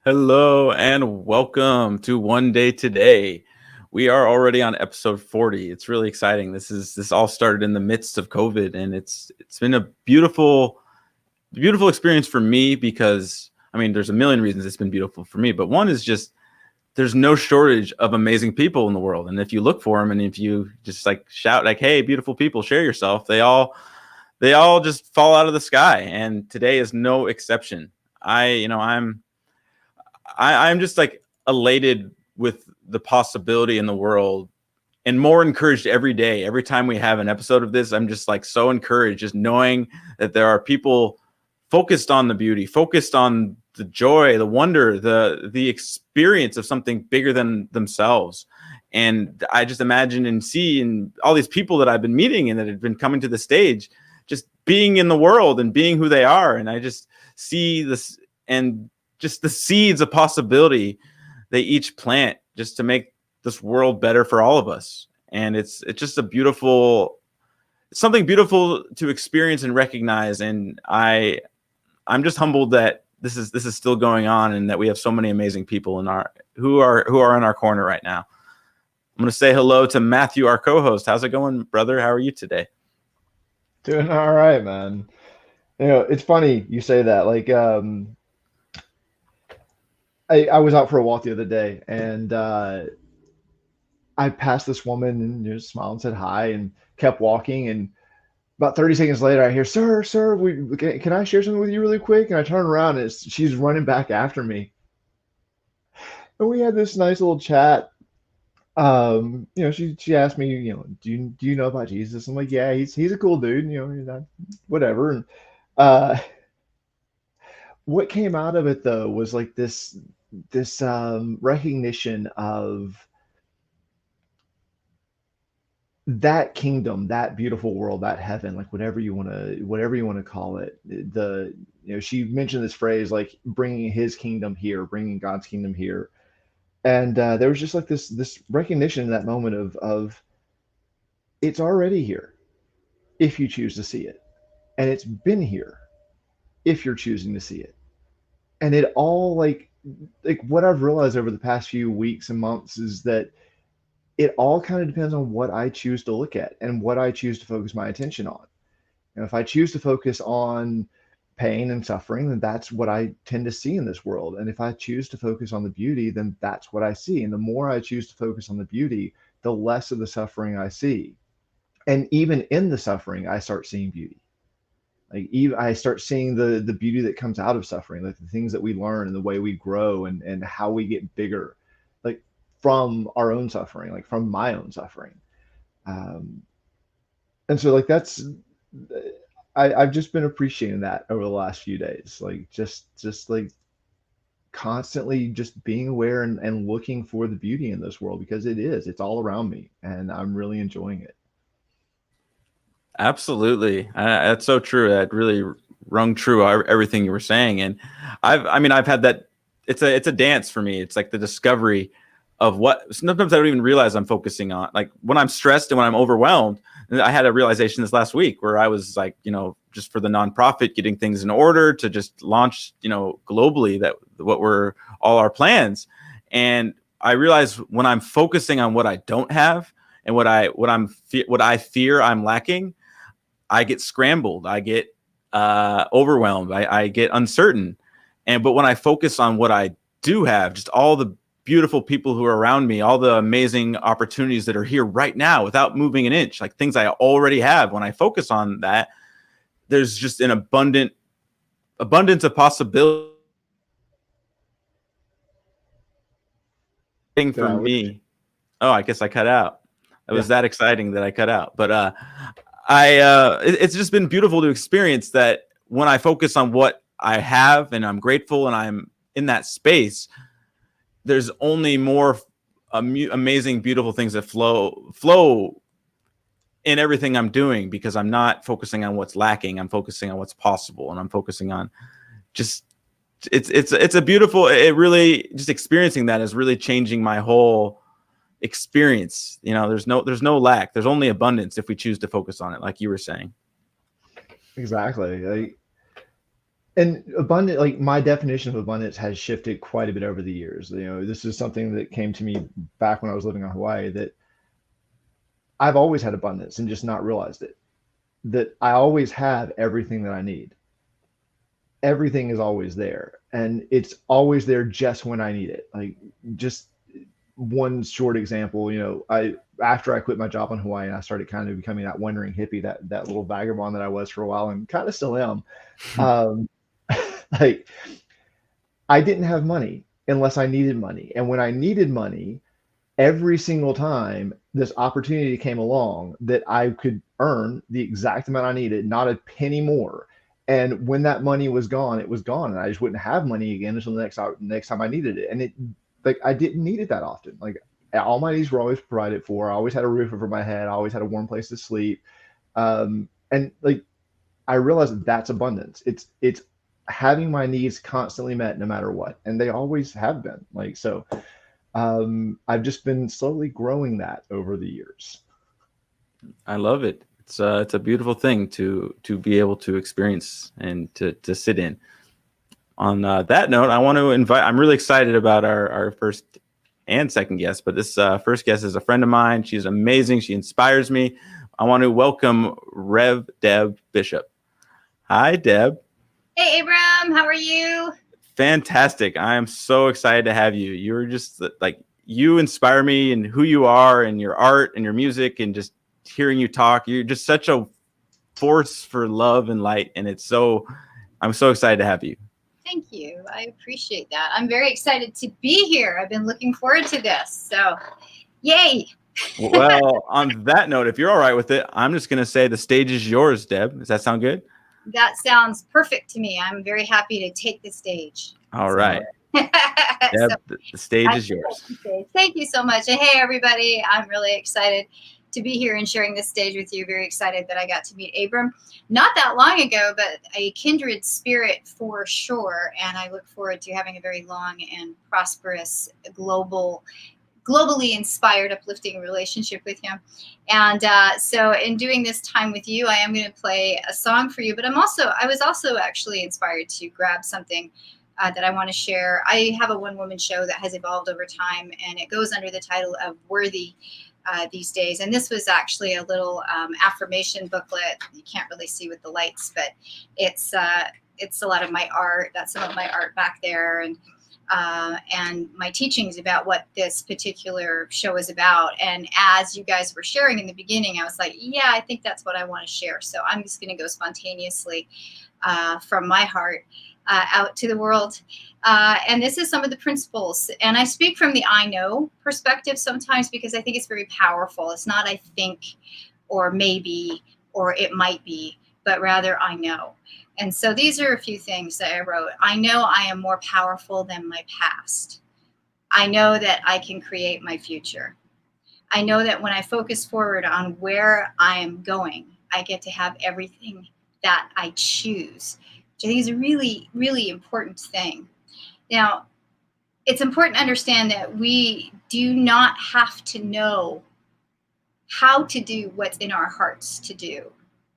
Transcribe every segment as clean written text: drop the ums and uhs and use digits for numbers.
Hello and welcome to One Day Today. We are already on episode 40. It's really exciting. This all started in the midst of COVID, and it's been a beautiful experience for me because there's a million reasons it's been beautiful for me, but one is just there's no shortage of amazing people in the world, and if you look for them and if you just like shout like, "Hey, beautiful people, share yourself," they all just fall out of the sky, and today is no exception. I'm just like elated with the possibility in the world and more encouraged every day. Every time we have an episode of this, I'm just like so encouraged just knowing that there are people focused on the beauty, focused on the joy, the wonder, the experience of something bigger than themselves. And I just imagine and see and all these people that I've been meeting and that have been coming to the stage, just being in the world and being who they are. And I just see this and just the seeds of possibility they each plant just to make this world better for all of us. And it's just something beautiful to experience and recognize. And I'm just humbled that this is still going on and that we have so many amazing people who are in our corner right now. I'm going to say hello to Matthew, our co-host. How's it going, brother? How are you today? Doing all right, man. It's funny you say that. I was out for a walk the other day, and I passed this woman and just smiled and said hi and kept walking. And about 30 seconds later, I hear, "Sir, can I share something with you really quick?" And I turn around, and she's running back after me. And we had this nice little chat. She asked me, do you know about Jesus? I'm like, yeah, he's a cool dude. Whatever. And uh, what came out of it though was like this recognition of that kingdom, that beautiful world, that heaven, like whatever you want to call it. She mentioned this phrase like bringing his kingdom here, bringing God's kingdom here, and there was just like this recognition in that moment of it's already here if you choose to see it, and it's been here if you're choosing to see it, and it all like what I've realized over the past few weeks and months is that it all kind of depends on what I choose to look at and what I choose to focus my attention on. If I choose to focus on pain and suffering, then that's what I tend to see in this world. And if I choose to focus on the beauty, then that's what I see. And the more I choose to focus on the beauty, the less of the suffering I see. And even in the suffering, I start seeing beauty. Like even I start seeing the beauty that comes out of suffering, like the things that we learn and the way we grow and how we get bigger, like from our own suffering, like from my own suffering. Um, and so like I've just been appreciating that over the last few days, like just like constantly just being aware and looking for the beauty in this world because it's all around me and I'm really enjoying it. Absolutely. That's so true. That really rung true everything you were saying. And I've had that. It's a dance for me. It's like the discovery of what sometimes I don't even realize I'm focusing on. Like when I'm stressed and when I'm overwhelmed. And I had a realization this last week where I was like, just for the nonprofit, getting things in order to just launch, globally that what were all our plans. And I realized when I'm focusing on what I don't have and what I fear I'm lacking, I get scrambled. I get overwhelmed. I get uncertain. But when I focus on what I do have, just all the beautiful people who are around me, all the amazing opportunities that are here right now without moving an inch, like things I already have. When I focus on that, there's just an abundance of possibility Did for I lose you? me. Oh, I guess I cut out. It was Yeah. that exciting that I cut out. But it's just been beautiful to experience that when I focus on what I have and I'm grateful and I'm in that space, there's only more amazing, beautiful things that flow in everything I'm doing because I'm not focusing on what's lacking. I'm focusing on what's possible, and I'm focusing on just it's a beautiful. It really just experiencing that is really changing my whole experience. There's no lack. There's only abundance if we choose to focus on it, like you were saying. Exactly. And abundant, like my definition of abundance has shifted quite a bit over the years. This is something that came to me back when I was living on Hawaii, that I've always had abundance and just not realized it. That I always have everything that I need. Everything is always there, and it's always there just when I need it. Like, just one short example, I after I quit my job in Hawaii and I started kind of becoming that wandering hippie, that little vagabond that I was for a while and kind of still am. Um, like, I didn't have money unless I needed money, and when I needed money, every single time this opportunity came along that I could earn the exact amount I needed, not a penny more. And when that money was gone, it was gone, and I just wouldn't have money again until the next time I needed it. And it, like, I didn't need it that often. Like, all my needs were always provided for. I always had a roof over my head. I always had a warm place to sleep. And like, I realized that that's abundance. It's having my needs constantly met no matter what, and they always have been. Like, so I've just been slowly growing that over the years. I love it. It's a beautiful thing to be able to experience and to sit in. On that note, I want to invite. I'm really excited about our first and second guest, but this first guest is a friend of mine. She's amazing. She inspires me. I want to welcome Rev Deb Bishop. Hi, Deb. Hey, Abram. How are you? Fantastic. I am so excited to have you. You're just like, you inspire me and who you are and your art and your music, and just hearing you talk. You're just such a force for love and light. And I'm so excited to have you. Thank you. I appreciate that. I'm very excited to be here. I've been looking forward to this. So, yay. Well, on that note, if you're all right with it, I'm just going to say the stage is yours, Deb. Does that sound good? That sounds perfect to me. I'm very happy to take the stage. All right. Deb, the stage is yours. Thank you so much. And hey, everybody, I'm really excited to be here and sharing this stage with you. Very excited that I got to meet Abram not that long ago, but a kindred spirit for sure. And I look forward to having a very long and prosperous, globally inspired, uplifting relationship with him. And so in doing this time with you, I am going to play a song for you, but I was also actually inspired to grab something that I want to share. I have a one-woman show that has evolved over time, and it goes under the title of Worthy these days. And this was actually a little affirmation booklet. You can't really see with the lights, but it's a lot of my art. That's some of my art back there, and my teachings about what this particular show is about. And as you guys were sharing in the beginning, I was like, yeah, I think that's what I want to share. So I'm just going to go spontaneously from my heart out to the world. And this is some of the principles. And I speak from the I know perspective sometimes because I think it's very powerful. It's not I think or maybe or it might be, but rather I know. And so these are a few things that I wrote. I know I am more powerful than my past. I know that I can create my future. I know that when I focus forward on where I am going, I get to have everything that I choose, which I think is a really, really important thing. Now, it's important to understand that we do not have to know how to do what's in our hearts to do,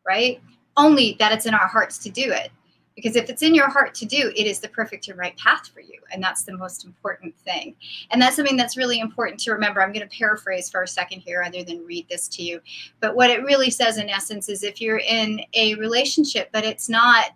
right? Only that it's in our hearts to do it. Because if it's in your heart to do, it is the perfect and right path for you. And that's the most important thing. And that's something that's really important to remember. I'm going to paraphrase for a second here rather than read this to you. But what it really says in essence is if you're in a relationship, but it's not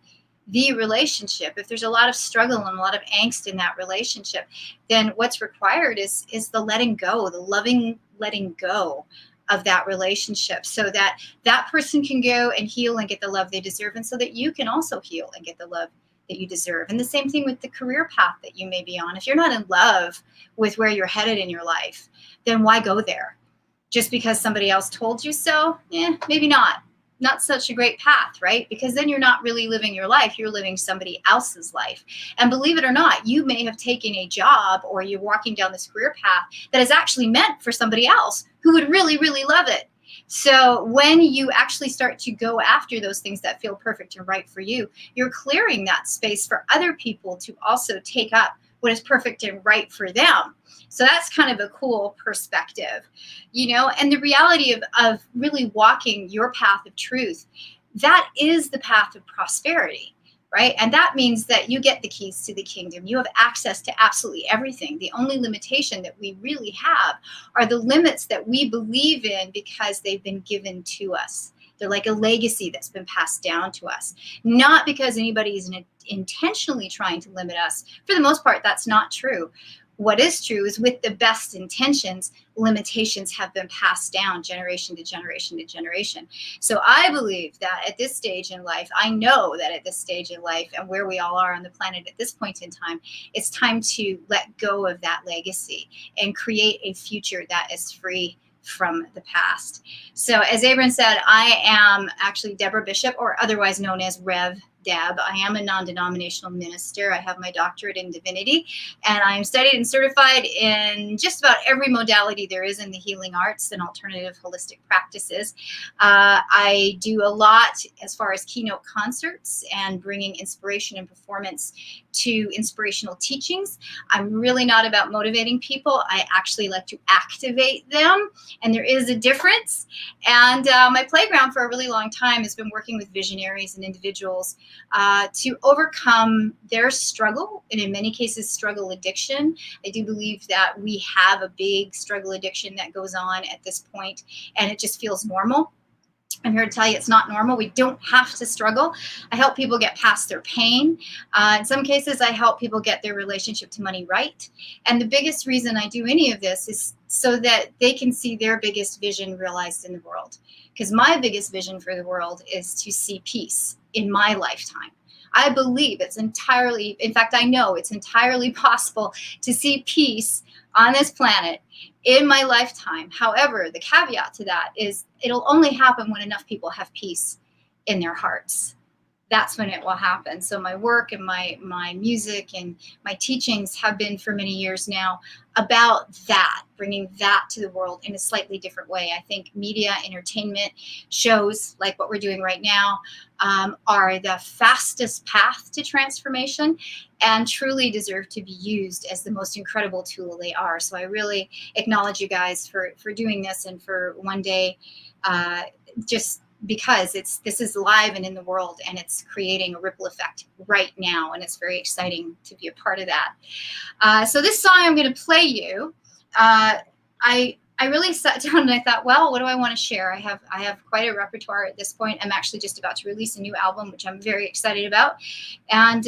the relationship, if there's a lot of struggle and a lot of angst in that relationship, then what's required is the letting go, the loving letting go of that relationship, so that that person can go and heal and get the love they deserve, and so that you can also heal and get the love that you deserve. And the same thing with the career path that you may be on. If you're not in love with where you're headed in your life, then why go there? Just because somebody else told you so? Maybe not. Not such a great path, right? Because then you're not really living your life. You're living somebody else's life. And believe it or not, you may have taken a job or you're walking down this career path that is actually meant for somebody else who would really, really love it. So when you actually start to go after those things that feel perfect and right for you, you're clearing that space for other people to also take up what is perfect and right for them. So that's kind of a cool perspective, and the reality of really walking your path of truth, that is the path of prosperity, right? And that means that you get the keys to the kingdom. You have access to absolutely everything. The only limitation that we really have are the limits that we believe in because they've been given to us. They're like a legacy that's been passed down to us, not because anybody is intentionally trying to limit us. For the most part, that's not true. What is true is with the best intentions, limitations have been passed down generation to generation to generation. So I believe that at this stage in life, I know that at this stage in life and where we all are on the planet at this point in time, it's time to let go of that legacy and create a future that is free from the past. So as Abram said, I am actually Deborah Bishop, or otherwise known as Rev Deb. I am a non-denominational minister. I have my doctorate in divinity, and I am studied and certified in just about every modality there is in the healing arts and alternative holistic practices. I do a lot as far as keynote concerts and bringing inspiration and performance to inspirational teachings. I'm really not about motivating people. I actually like to activate them, and there is a difference. And my playground for a really long time has been working with visionaries and individuals to overcome their struggle, and in many cases, struggle addiction. I do believe that we have a big struggle addiction that goes on at this point, and it just feels normal. I'm here to tell you it's not normal. We don't have to struggle. I help people get past their pain. In some cases, I help people get their relationship to money right. And the biggest reason I do any of this is so that they can see their biggest vision realized in the world. Because my biggest vision for the world is to see peace in my lifetime. I believe it's entirely, in fact, I know it's entirely possible to see peace on this planet in my lifetime. However, the caveat to that is it'll only happen when enough people have peace in their hearts. That's when it will happen. So my work and my music and my teachings have been for many years now about that, bringing that to the world in a slightly different way. I think media, entertainment, shows like what we're doing right now are the fastest path to transformation and truly deserve to be used as the most incredible tool they are. So I really acknowledge you guys for doing this, and for one day just because this is live and in the world, and it's creating a ripple effect right now, and it's very exciting to be a part of that. So this song I'm going to play you, I really sat down and I thought, well, what do I want to share? I have quite a repertoire at this point. I'm actually just about to release a new album, which I'm very excited about. And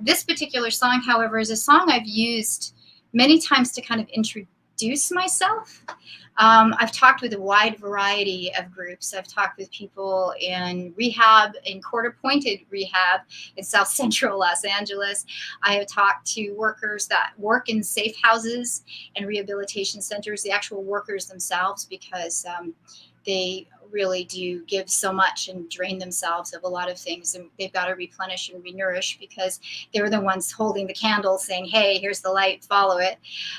this particular song, however, is a song I've used many times to kind of introduce myself. I've talked with a wide variety of groups. I've talked with people in rehab, in court-appointed rehab in South Central Los Angeles. I have talked to workers that work in safe houses and rehabilitation centers, the actual workers themselves, because they really do give so much and drain themselves of a lot of things, and they've got to replenish and renourish because they're the ones holding the candle saying, hey, here's the light, follow it.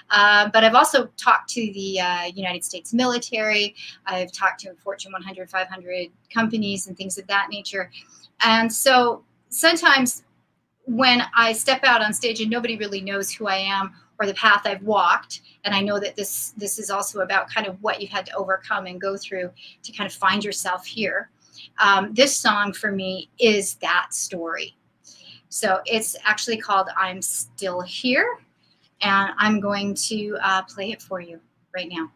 But I've also talked to the United States military. I've talked to Fortune 100, 500 companies and things of that nature. And so sometimes when I step out on stage and nobody really knows who I am or the path I've walked, and I know that this is also about kind of what you've had to overcome and go through to kind of find yourself here. This song for me is that story. So it's actually called I'm Still Here, and I'm going to play it for you right now.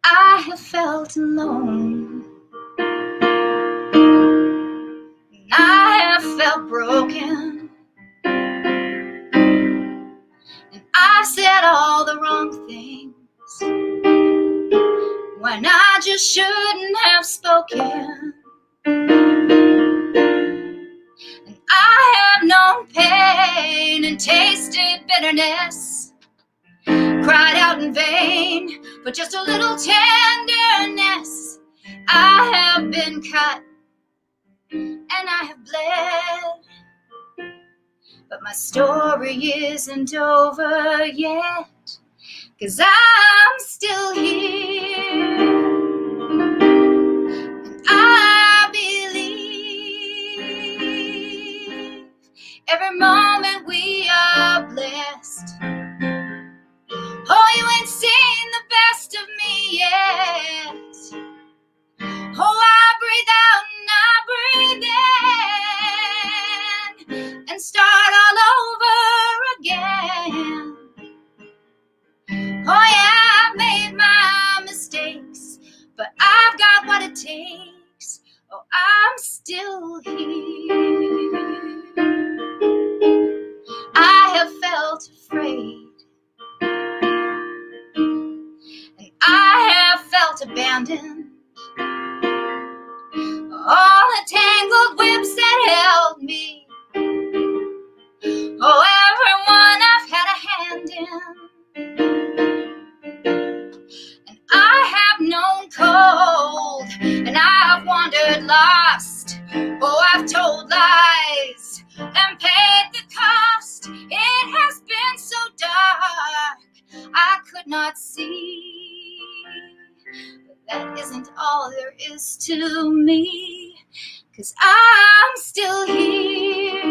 I have felt alone, and I have felt broken, and I've said all the wrong things when I just shouldn't have spoken. And I have known pain and tasted bitterness, cried out in vain for just a little tenderness. I have been cut and I have bled, but my story isn't over yet, 'cause I'm still here. every moment we are blessed. Oh, you ain't seen the best of me yet. Oh, I breathe out and I breathe in and start all over again. Oh yeah, I've made my mistakes, but I've got what it takes. Oh, I'm still here. I have felt afraid, and I have felt abandoned. All the tangled whips that held me. Oh, everyone I've had a hand in. And I have known cold, and I've wandered lost. Oh, I've told lies and paid the cost. It has been so dark, I could not see. But that isn't all there is to me, 'cause I'm still here.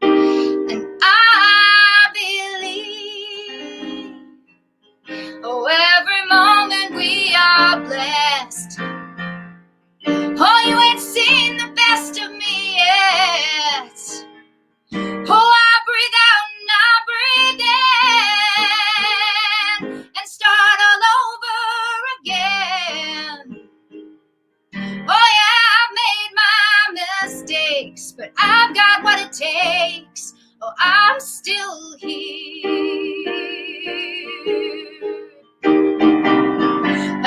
And I believe, oh, every moment we are blessed. Oh, you ain't seen the best of me yet. Oh, I breathe out and I breathe in and start all over again. Oh yeah, I've made my mistakes, but I've got what it takes. Oh, I'm still here.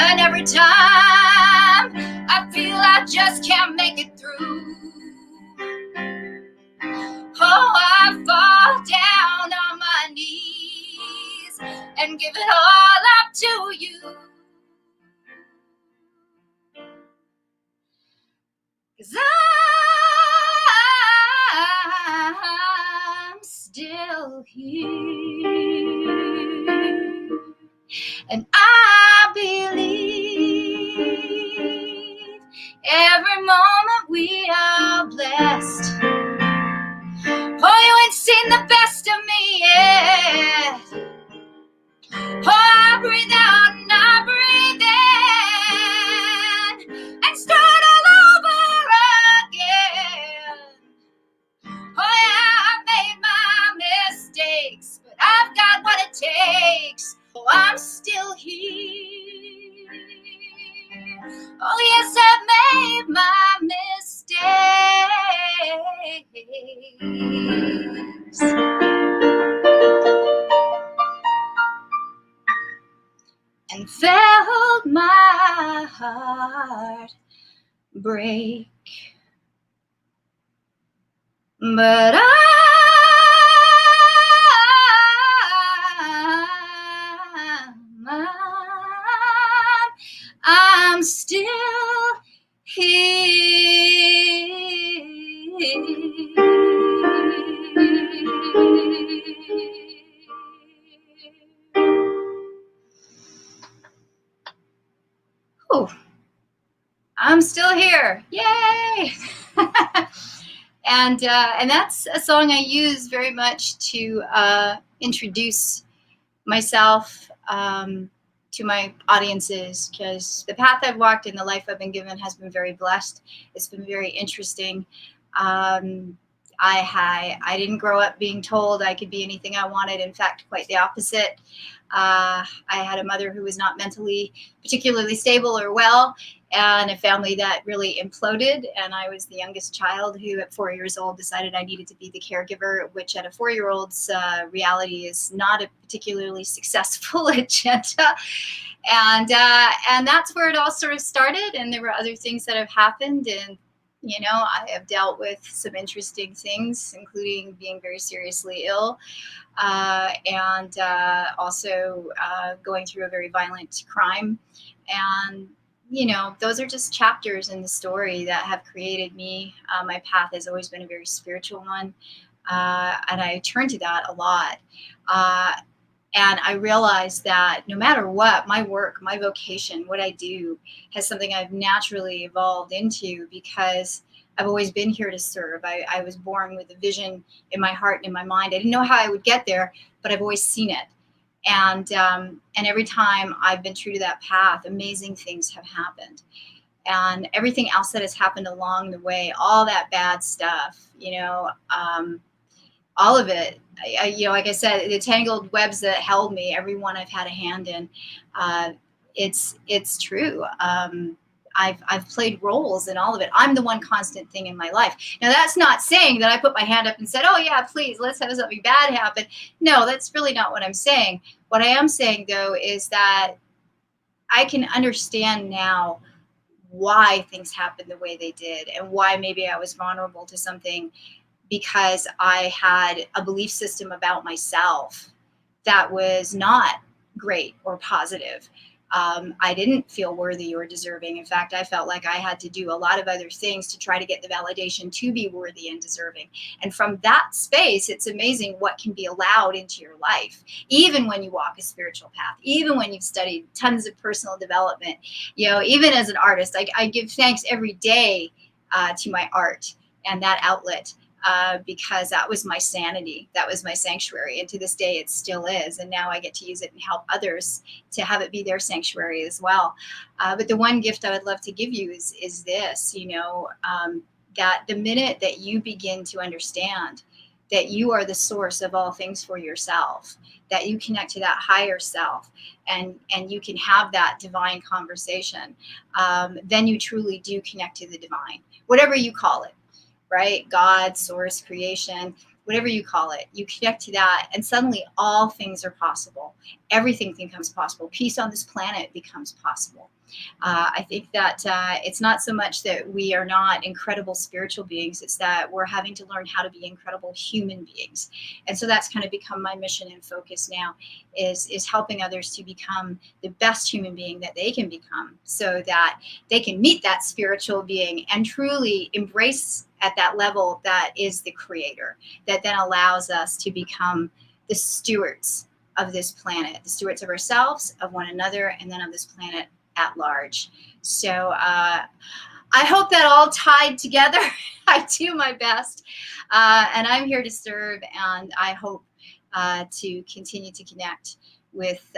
And every time I feel I just can't make it through, oh, I fall down on my knees and give it all up to you. 'Cause I'm still here. And I believe every moment we are blessed. Oh, you ain't seen the best of me yet. Oh, I breathe out and I breathe in and start all over again. Oh yeah, I've made my mistakes, but I've got what it takes. Oh, I'm still here. Oh yes, I've made my mistakes and felt my heart break. But I'm still here. Oh, I'm still here. Yay! And that's a song I use very much to introduce myself to my audiences, because the path I've walked and the life I've been given has been very blessed. It's been very interesting. I didn't grow up being told I could be anything I wanted. In fact, quite the opposite. I had a mother who was not mentally particularly stable or well, and a family that really imploded. And I was the youngest child who at 4 years old decided I needed to be the caregiver, which at a 4-year-old's reality is not a particularly successful agenda. And that's where it all sort of started. And there were other things that have happened. And, you know, I have dealt with some interesting things, including being very seriously ill. And also going through a very violent crime. And, you know, those are just chapters in the story that have created me. My path has always been a very spiritual one. And I turn to that a lot. And I realized that no matter what, my work, my vocation, what I do has something I've naturally evolved into, because I've always been here to serve. I was born with a vision in my heart and in my mind. I didn't know how I would get there, but I've always seen it. And every time I've been true to that path, amazing things have happened. And everything else that has happened along the way, all that bad stuff, all of it, like I said, the tangled webs that held me, every one I've had a hand in. It's true. I've played roles in all of it. I'm the one constant thing in my life. Now, that's not saying that I put my hand up and said, oh yeah, please, let's have something bad happen. No, that's really not what I'm saying. What I am saying, though, is that I can understand now why things happened the way they did, and why maybe I was vulnerable to something, because I had a belief system about myself that was not great or positive. I didn't feel worthy or deserving. In fact, I felt like I had to do a lot of other things to try to get the validation to be worthy and deserving. And from that space, it's amazing what can be allowed into your life, even when you walk a spiritual path, even when you've studied tons of personal development. Even as an artist, I give thanks every day to my art and that outlet. Because that was my sanity, that was my sanctuary, and to this day it still is. And now I get to use it and help others to have it be their sanctuary as well. But the one gift I would love to give you is this, that the minute that you begin to understand that you are the source of all things for yourself, that you connect to that higher self, and you can have that divine conversation, then you truly do connect to the divine, whatever you call it. Right? God, source, creation, whatever you call it, you connect to that, and suddenly all things are possible. Everything becomes possible. Peace on this planet becomes possible. I think that it's not so much that we are not incredible spiritual beings, it's that we're having to learn how to be incredible human beings. And so that's kind of become my mission and focus now, is helping others to become the best human being that they can become, so that they can meet that spiritual being and truly embrace at that level that is the creator, that then allows us to become the stewards of this planet, the stewards of ourselves, of one another, and then of this planet at large. So I hope that all tied together. I do my best, and I'm here to serve, and I hope to continue to connect with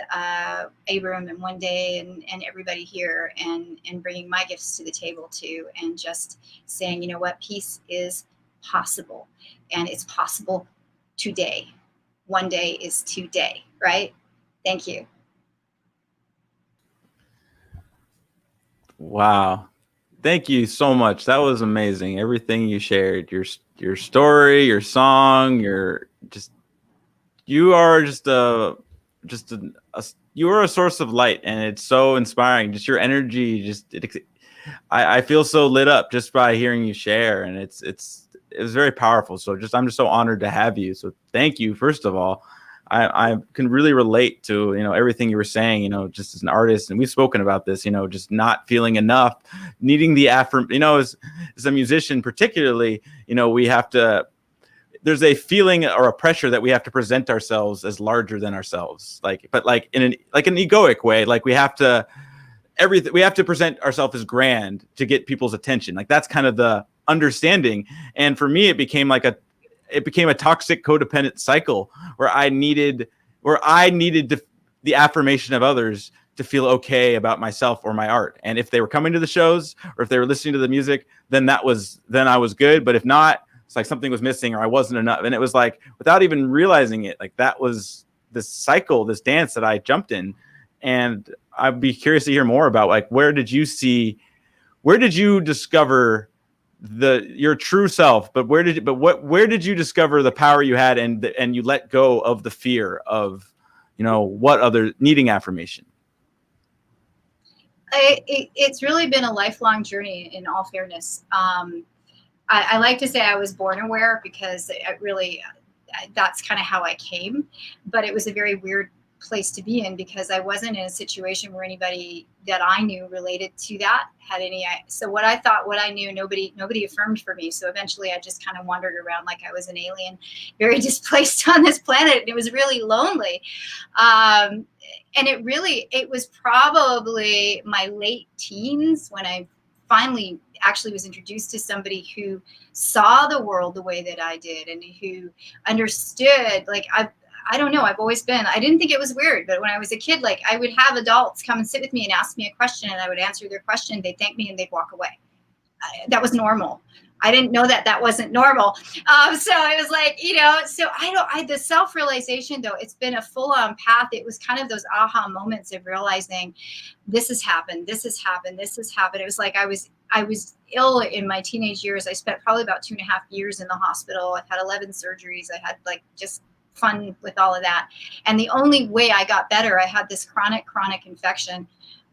Abram and one day and everybody here, and bringing my gifts to the table too, and just saying, peace is possible, and it's possible today. One day is today, right? Thank you. Wow. Thank you so much. That was amazing. Everything you shared, your story, your song, you are you are a source of light, and it's so inspiring. Just your energy, I feel so lit up just by hearing you share, and it was very powerful. So I'm just so honored to have you. So thank you, first of all. I can really relate to, everything you were saying, just as an artist, and we've spoken about this, just not feeling enough, needing the as a musician, particularly, we have to, there's a feeling or a pressure that we have to present ourselves as larger than ourselves, but in an egoic way. Like we have to present ourselves as grand to get people's attention. Like that's kind of the understanding. And for me, it became a toxic codependent cycle where I needed the affirmation of others to feel okay about myself or my art. And if they were coming to the shows or if they were listening to the music, then I was good. But if not, it's like something was missing or I wasn't enough. And it was like, without even realizing it, like that was this cycle, this dance that I jumped in. And I'd be curious to hear more about, like, where did you discover your true self, but where did you discover the power you had, and you let go of the fear of, what other needing affirmation? It's really been a lifelong journey, in all fairness. I like to say I was born aware, because that's kind of how I came, but it was a very weird place to be in, because I wasn't in a situation where anybody that I knew related to that had any. So what I knew, nobody affirmed for me. So eventually I just kind of wandered around like I was an alien, very displaced on this planet. And it was really lonely. And it was probably my late teens when I finally actually was introduced to somebody who saw the world the way that I did, and who understood, like, I don't know, I've always been, I didn't think it was weird, but when I was a kid, like, I would have adults come and sit with me and ask me a question, and I would answer their question. They'd thank me and they'd walk away. That was normal. I didn't know that that wasn't normal. So it was like, so the self-realization, though, it's been a full-on path. It was kind of those aha moments of realizing this has happened, this has happened, this has happened. It was like I was ill in my teenage years. I spent probably about 2.5 years in the hospital. I've had 11 surgeries. I had, like, just fun with all of that. And the only way I got better, I had this chronic infection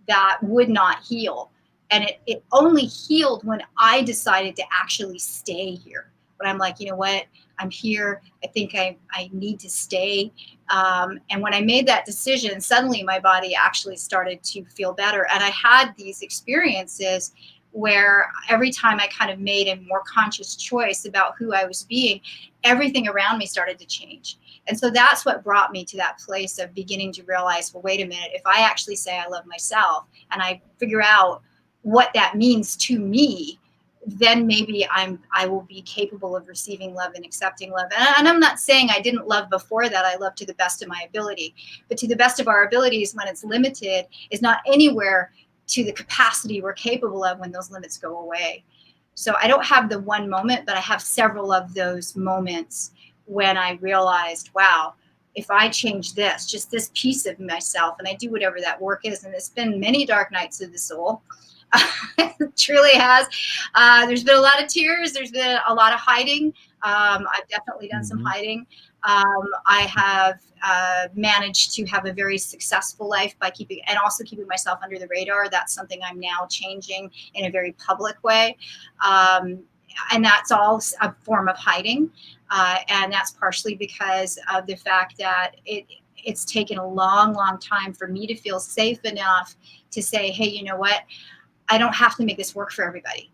that would not heal. And it only healed when I decided to actually stay here. When I'm like, you know what, I'm here. I think I need to stay. And when I made that decision, suddenly my body actually started to feel better. And I had these experiences where every time I kind of made a more conscious choice about who I was being, everything around me started to change. And so that's what brought me to that place of beginning to realize, well, wait a minute, if I actually say I love myself and I figure out what that means to me, then maybe I will be capable of receiving love and accepting love. And I'm not saying I didn't love before that. I love to the best of my ability, but to the best of our abilities, when it's limited, is not anywhere to the capacity we're capable of when those limits go away. So I don't have the one moment, but I have several of those moments when I realized, wow, if I change this, just this piece of myself, and I do whatever that work is, and it's been many dark nights of the soul. It truly has. There's been a lot of tears. There's been a lot of hiding. I've definitely done some hiding. I have managed to have a very successful life by keeping myself under the radar. That's something I'm now changing in a very public way. And that's all a form of hiding. And that's partially because of the fact that it's taken a long, long time for me to feel safe enough to say, hey, you know what? I don't have to make this work for everybody.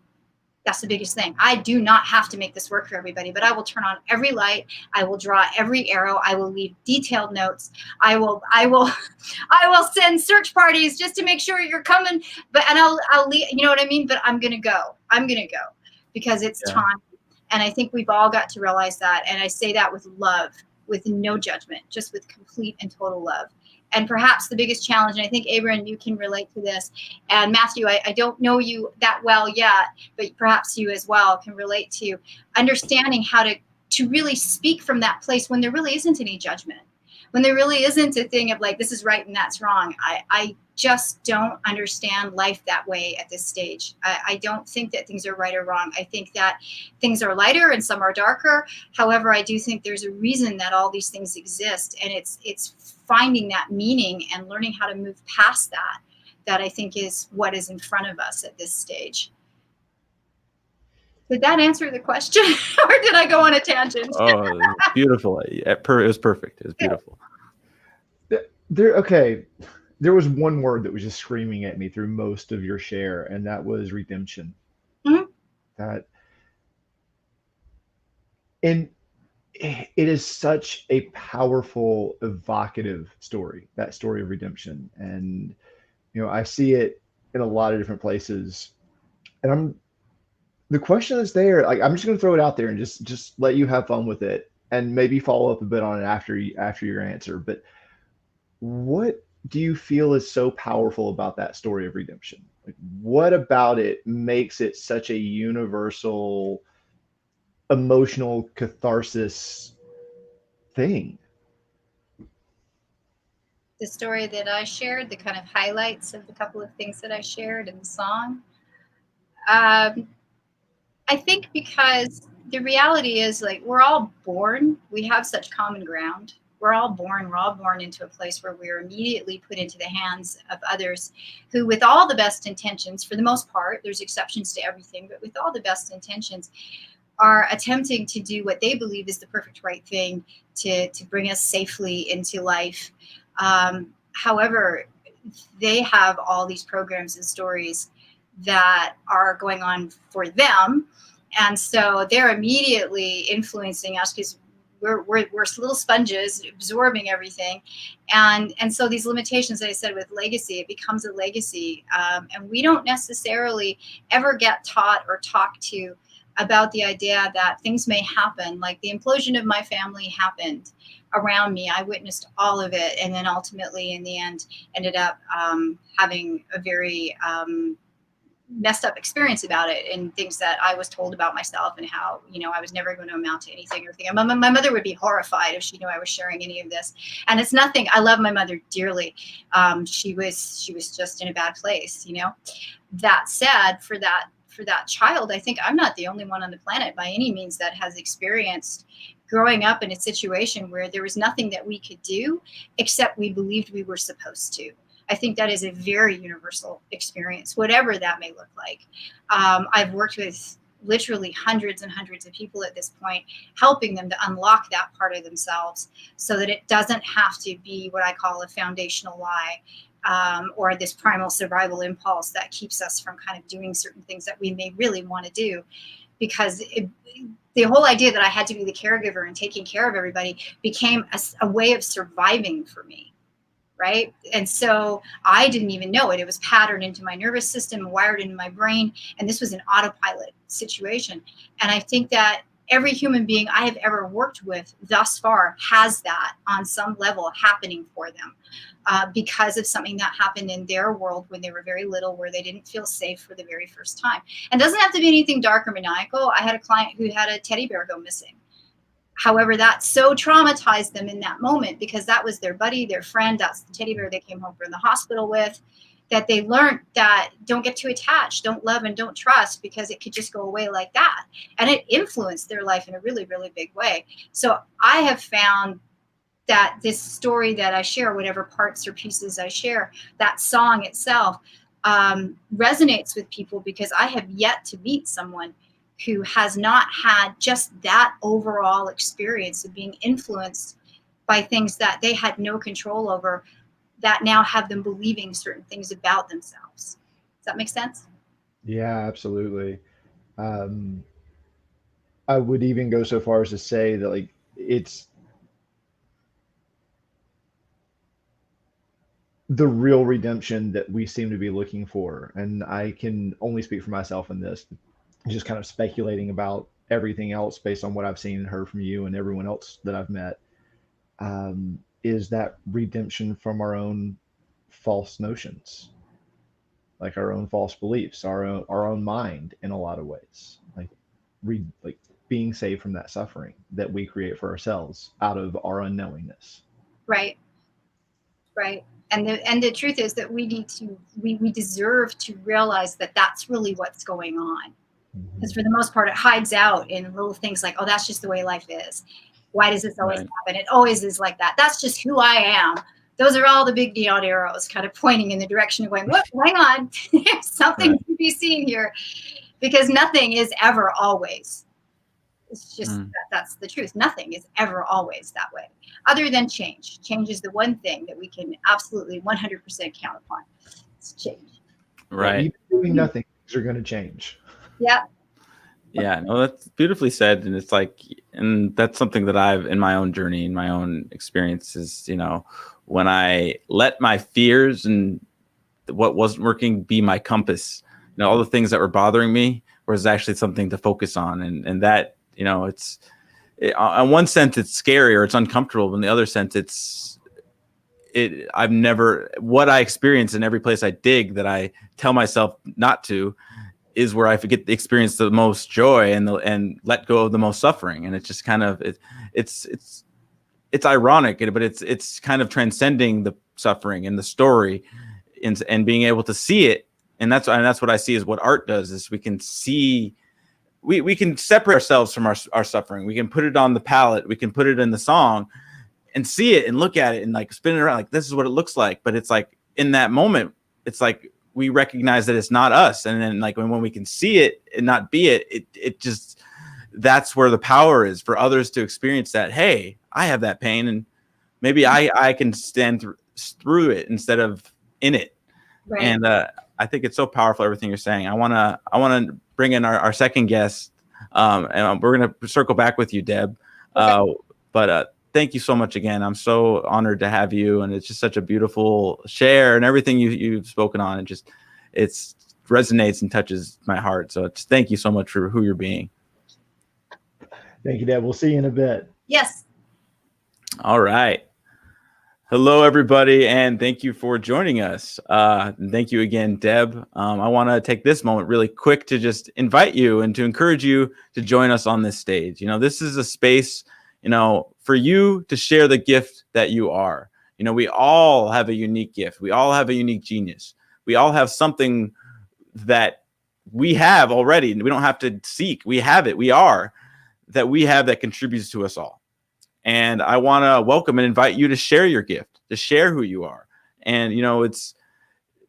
That's the biggest thing. I do not have to make this work for everybody, but I will turn on every light. I will draw every arrow. I will leave detailed notes. I will send search parties just to make sure you're coming. I'll leave, you know what I mean? But I'm going to go. Because it's time. And I think we've all got to realize that. And I say that with love, with no judgment, just with complete and total love. And perhaps the biggest challenge, and I think, Abraham, you can relate to this, and Matthew, I don't know you that well yet, but perhaps you as well can relate to understanding how to really speak from that place when there really isn't any judgment, when there really isn't a thing of like, this is right and that's wrong. I just don't understand life that way at this stage. I don't think that things are right or wrong. I think that things are lighter and some are darker. However, I do think there's a reason that all these things exist, and it's finding that meaning and learning how to move past that I think is what is in front of us at this stage. Did that answer the question, or did I go on a tangent? Oh, beautiful. It was perfect. It was beautiful. There was one word that was just screaming at me through most of your share, and that was redemption. Mm-hmm. And it is such a powerful, evocative story, that story of redemption. And, I see it in a lot of different places. And the question is there, like, I'm just going to throw it out there and just let you have fun with it, and maybe follow up a bit on it after your answer. But what do you feel is so powerful about that story of redemption? Like, what about it makes it such a universal emotional catharsis thing? The story that I shared, the kind of highlights of the couple of things that I shared in the song. I think because the reality is, like, we're all born, we have such common ground. We're all born into a place where we're immediately put into the hands of others who, with all the best intentions, for the most part, there's exceptions to everything, but with all the best intentions, are attempting to do what they believe is the perfect right thing to bring us safely into life. However, they have all these programs and stories that are going on for them. And so they're immediately influencing us because we're little sponges absorbing everything, and so these limitations that I said with legacy, it becomes a legacy, and we don't necessarily ever get taught or talked to about the idea that things may happen. Like the implosion of my family happened around me. I witnessed all of it, and then ultimately, in the end, ended up having a very messed up experience about it, and things that I was told about myself, and how, I was never going to amount to anything or anything. My mother would be horrified if she knew I was sharing any of this. And it's nothing. I love my mother dearly. She was just in a bad place, That said, for that child, I think I'm not the only one on the planet by any means that has experienced growing up in a situation where there was nothing that we could do except we believed we were supposed to. I think that is a very universal experience, whatever that may look like. I've worked with literally hundreds and hundreds of people at this point, helping them to unlock that part of themselves so that it doesn't have to be what I call a foundational lie, or this primal survival impulse that keeps us from kind of doing certain things that we may really want to do. Because the whole idea that I had to be the caregiver and taking care of everybody became a way of surviving for me. Right. And so I didn't even know it. It was patterned into my nervous system, wired into my brain. And this was an autopilot situation. And I think that every human being I have ever worked with thus far has that on some level happening for them, because of something that happened in their world when they were very little, where they didn't feel safe for the very first time. And it doesn't have to be anything dark or maniacal. I had a client who had a teddy bear go missing. However, that so traumatized them in that moment, because that was their buddy, their friend. That's the teddy bear they came home from the hospital with, that they learned that don't get too attached, don't love, and don't trust, because it could just go away like that. And it influenced their life in a really, really big way. So I have found that this story that I share, whatever parts or pieces I share, that song itself resonates with people, because I have yet to meet someone who has not had just that overall experience of being influenced by things that they had no control over, that now have them believing certain things about themselves. Does that make sense? Yeah, absolutely. I would even go so far as to say that, like, it's the real redemption that we seem to be looking for. And I can only speak for myself in this, just kind of speculating about everything else based on what I've seen and heard from you and everyone else that I've met, is that redemption from our own false notions, like our own false beliefs, our own mind in a lot of ways, like being saved from that suffering that we create for ourselves out of our unknowingness. Right. And the truth is that we deserve to realize that that's really what's going on. Because for the most part, it hides out in little things like, oh, that's just the way life is. Why does this always happen? It always is like that. That's just who I am. Those are all the big neon arrows kind of pointing in the direction of going, what? Hang on. There's something to be seen here. Because nothing is ever always. It's just that's the truth. Nothing is ever always that way, other than change. Change is the one thing that we can absolutely 100% count upon. It's change. Right. Even doing nothing, things are going to change. Yeah. Yeah, no, that's beautifully said. And it's like, and that's something that I've, in my own journey, in my own experiences, when I let my fears and what wasn't working be my compass, all the things that were bothering me was actually something to focus on. And that, on one sense it's scary or it's uncomfortable, but in the other sense I've never, what I experience in every place I dig that I tell myself not to, is where I forget to experience the most joy and let go of the most suffering. And it's just kind of, it's ironic, but it's kind of transcending the suffering and the story and being able to see it. And that's what I see is what art does, is we can see, we can separate ourselves from our suffering. We can put it on the palette. We can put it in the song and see it and look at it and like spin it around. Like, this is what it looks like. But it's like in that moment, it's like, we recognize that it's not us. And then like when we can see it and not be it just, that's where the power is for others to experience that. Hey, I have that pain and maybe I can stand through it instead of in it. Right. And I think it's so powerful, everything you're saying. I want to bring in our second guest, and we're going to circle back with you, Deb. Okay. But thank you so much again. I'm so honored to have you, and it's just such a beautiful share, and everything you've spoken on. It's resonates and touches my heart. So thank you so much for who you're being. Thank you, Deb. We'll see you in a bit. Yes. All right. Hello, everybody, and thank you for joining us. Thank you again, Deb. I want to take this moment really quick to just invite you and to encourage you to join us on this stage. This is a space, for you to share the gift that you are. We all have a unique gift. We all have a unique genius. We all have something that we have already, and we don't have to seek. We have it. We are that contributes to us all. And I want to welcome and invite you to share your gift, to share who you are. And,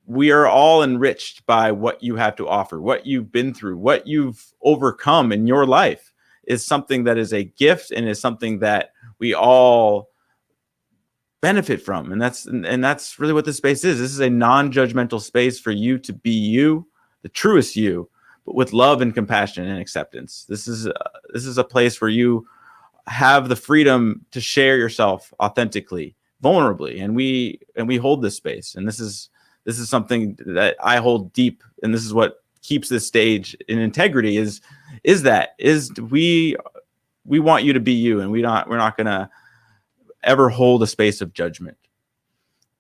we are all enriched by what you have to offer, what you've been through, what you've overcome in your life is something that is a gift and is something that we all benefit from. And that's really what this space is. This is a non-judgmental space for you to be you, the truest you, but with love and compassion and acceptance. This is a place where you have the freedom to share yourself authentically, vulnerably, and we hold this space. And this is something that I hold deep, and this is what keeps this stage in integrity. Is we want you to be you, and we're not gonna ever hold a space of judgment.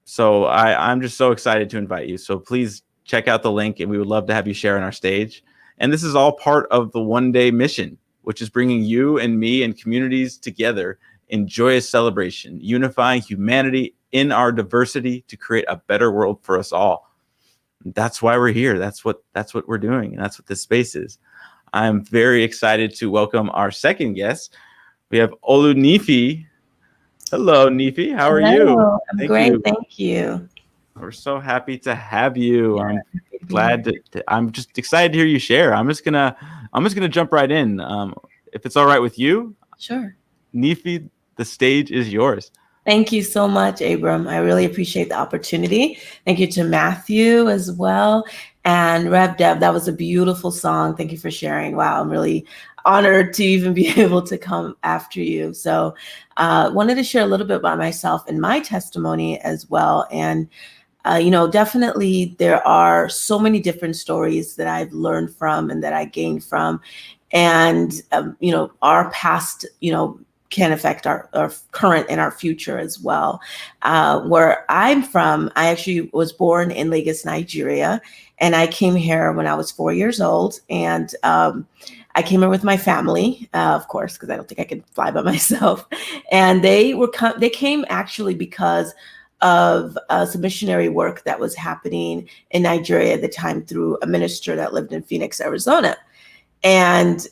So I'm just so excited to invite you. So please check out the link, and we would love to have you share on our stage. And this is all part of the One Day mission, which is bringing you and me and communities together in joyous celebration, unifying humanity in our diversity to create a better world for us all. That's why we're here. That's what we're doing. And that's what this space is. I'm very excited to welcome our second guest. We have Olunife. Hello, Nifi. How are you? I'm great. Thank you. We're so happy to have you. I'm glad I'm just excited to hear you share. I'm just gonna jump right in. If it's all right with you. Sure. Nifi, the stage is yours. Thank you so much, Abram. I really appreciate the opportunity. Thank you to Matthew as well. And Rev Deb, that was a beautiful song. Thank you for sharing. Wow, I'm really honored to even be able to come after you. So wanted to share a little bit about myself and my testimony as well. And definitely there are so many different stories that I've learned from and that I gained from. And, our past, can affect our current and our future as well. Where I'm from, I actually was born in Lagos, Nigeria, and I came here when I was 4 years old. And I came here with my family, of course, because I don't think I could fly by myself. And they came actually because of some missionary work that was happening in Nigeria at the time through a minister that lived in Phoenix, Arizona. And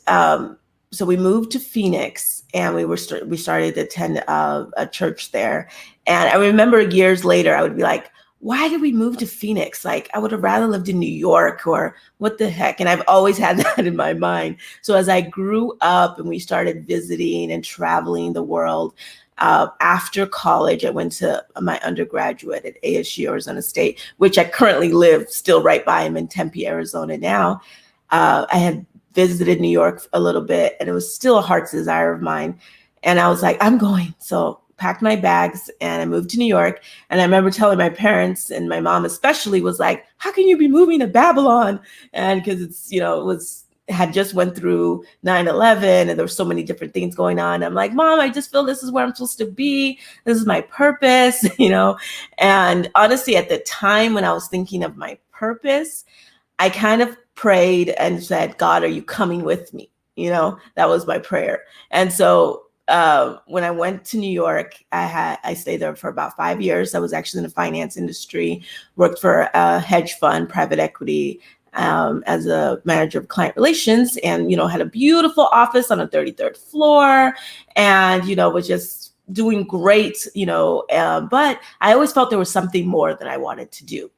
so we moved to Phoenix, and we started to attend a church there. And I remember years later, I would be like, why did we move to Phoenix? Like, I would have rather lived in New York, or what the heck? And I've always had that in my mind. So as I grew up and we started visiting and traveling the world, after college, I went to my undergraduate at ASU, Arizona State, which I currently live still right by. I'm in Tempe, Arizona now. I had visited New York a little bit, and it was still a heart's desire of mine. And I was like, I'm going. So packed my bags and I moved to New York. And I remember telling my parents, and my mom especially was like, how can you be moving to Babylon? And because it's, had just went through 9/11 and there were so many different things going on. I'm like, Mom, I just feel this is where I'm supposed to be. This is my purpose, And honestly, at the time when I was thinking of my purpose, I kind of prayed and said, God, are you coming with me? That was my prayer. And so when I went to New York, I stayed there for about 5 years. I was actually in the finance industry, worked for a hedge fund, private equity, as a manager of client relations, and, had a beautiful office on the 33rd floor, and, was just doing great, but I always felt there was something more that I wanted to do.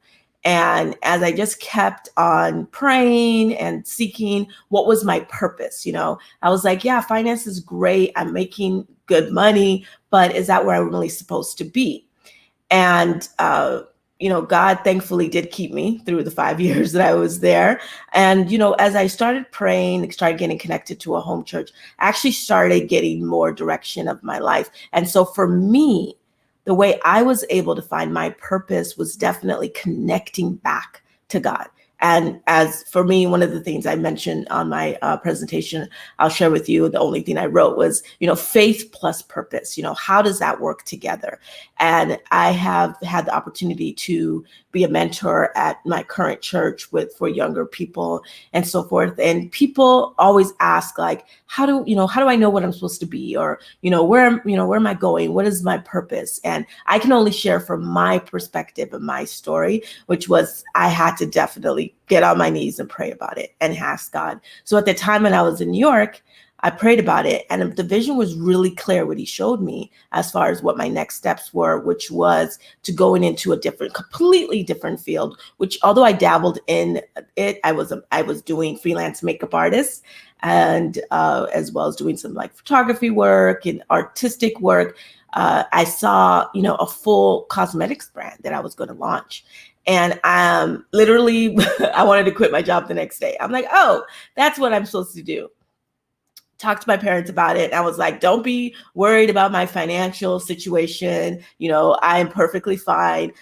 And as I just kept on praying and seeking what was my purpose, I was like, yeah, finance is great. I'm making good money, but is that where I'm really supposed to be? And God thankfully did keep me through the 5 years that I was there. And, as I started praying, started getting connected to a home church, I actually started getting more direction of my life. And so for me, the way I was able to find my purpose was definitely connecting back to God. And as for me, one of the things I mentioned on my presentation, I'll share with you, the only thing I wrote was, faith plus purpose. How does that work together? And I have had the opportunity to be a mentor at my current church for younger people and so forth. And people always ask, like, how do I know what I'm supposed to be? Or, where am I going? What is my purpose? And I can only share from my perspective and my story, which was I had to definitely get on my knees and pray about it and ask God. So at the time when I was in New York, I prayed about it, and the vision was really clear what he showed me as far as what my next steps were, which was to going into a completely different field, which although I dabbled in it, I was doing freelance makeup artist and as well as doing some like photography work and artistic work. I saw, a full cosmetics brand that I was going to launch. And literally, I wanted to quit my job the next day. I'm like, oh, that's what I'm supposed to do. Talked to my parents about it. And I was like, don't be worried about my financial situation. I'm perfectly fine.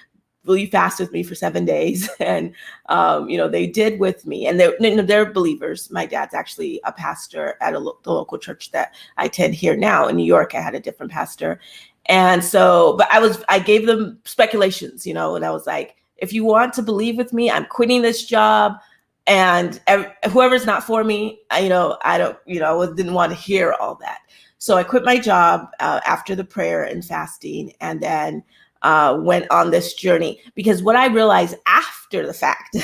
Will you fast with me for 7 days? And, they did with me. And they're believers. My dad's actually a pastor at the local church that I attend here now. In New York, I had a different pastor. And so, but I gave them speculations, and I was like, if you want to believe with me, I'm quitting this job. And whoever's not for me, I didn't want to hear all that. So I quit my job after the prayer and fasting, and then went on this journey. Because what I realized after the fact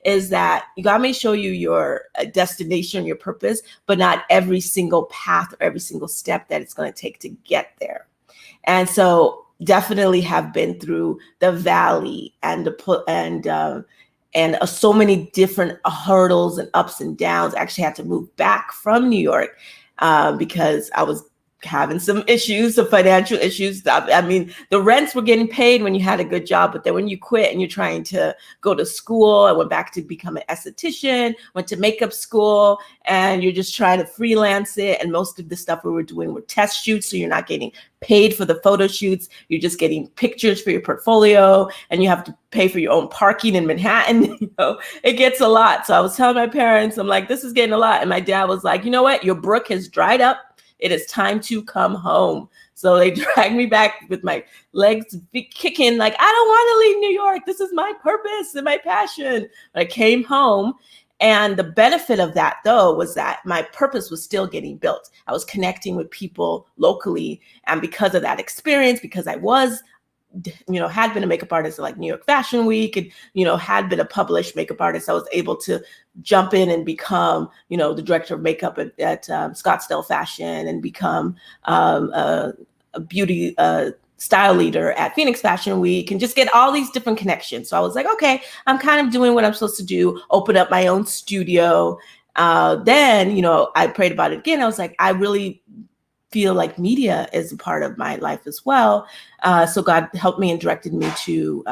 is that God may show you your destination, your purpose, but not every single path or every single step that it's going to take to get there. And so definitely have been through the valley and so many different hurdles and ups and downs. I actually had to move back from New York because I was having some financial issues. I mean, the rents were getting paid when you had a good job, but then when you quit and you're trying to go to school, I went back to become an esthetician, went to makeup school, and you're just trying to freelance it. And most of the stuff we were doing were test shoots. So you're not getting paid for the photo shoots. You're just getting pictures for your portfolio, and you have to pay for your own parking in Manhattan. It gets a lot. So I was telling my parents, I'm like, this is getting a lot. And my dad was like, you know what? Your brook has dried up. It is time to come home. So they dragged me back with my legs kicking, like, I don't want to leave New York. This is my purpose and my passion. But I came home. And the benefit of that, though, was that my purpose was still getting built. I was connecting with people locally. And because of that experience, because I was, had been a makeup artist at like New York Fashion Week and, had been a published makeup artist, I was able to jump in and become, the director of makeup at Scottsdale Fashion, and become a beauty style leader at Phoenix Fashion Week, and just get all these different connections. So I was like, okay, I'm kind of doing what I'm supposed to do, open up my own studio. Then, I prayed about it again. I was like, I really feel like media is a part of my life as well. So God helped me and directed me to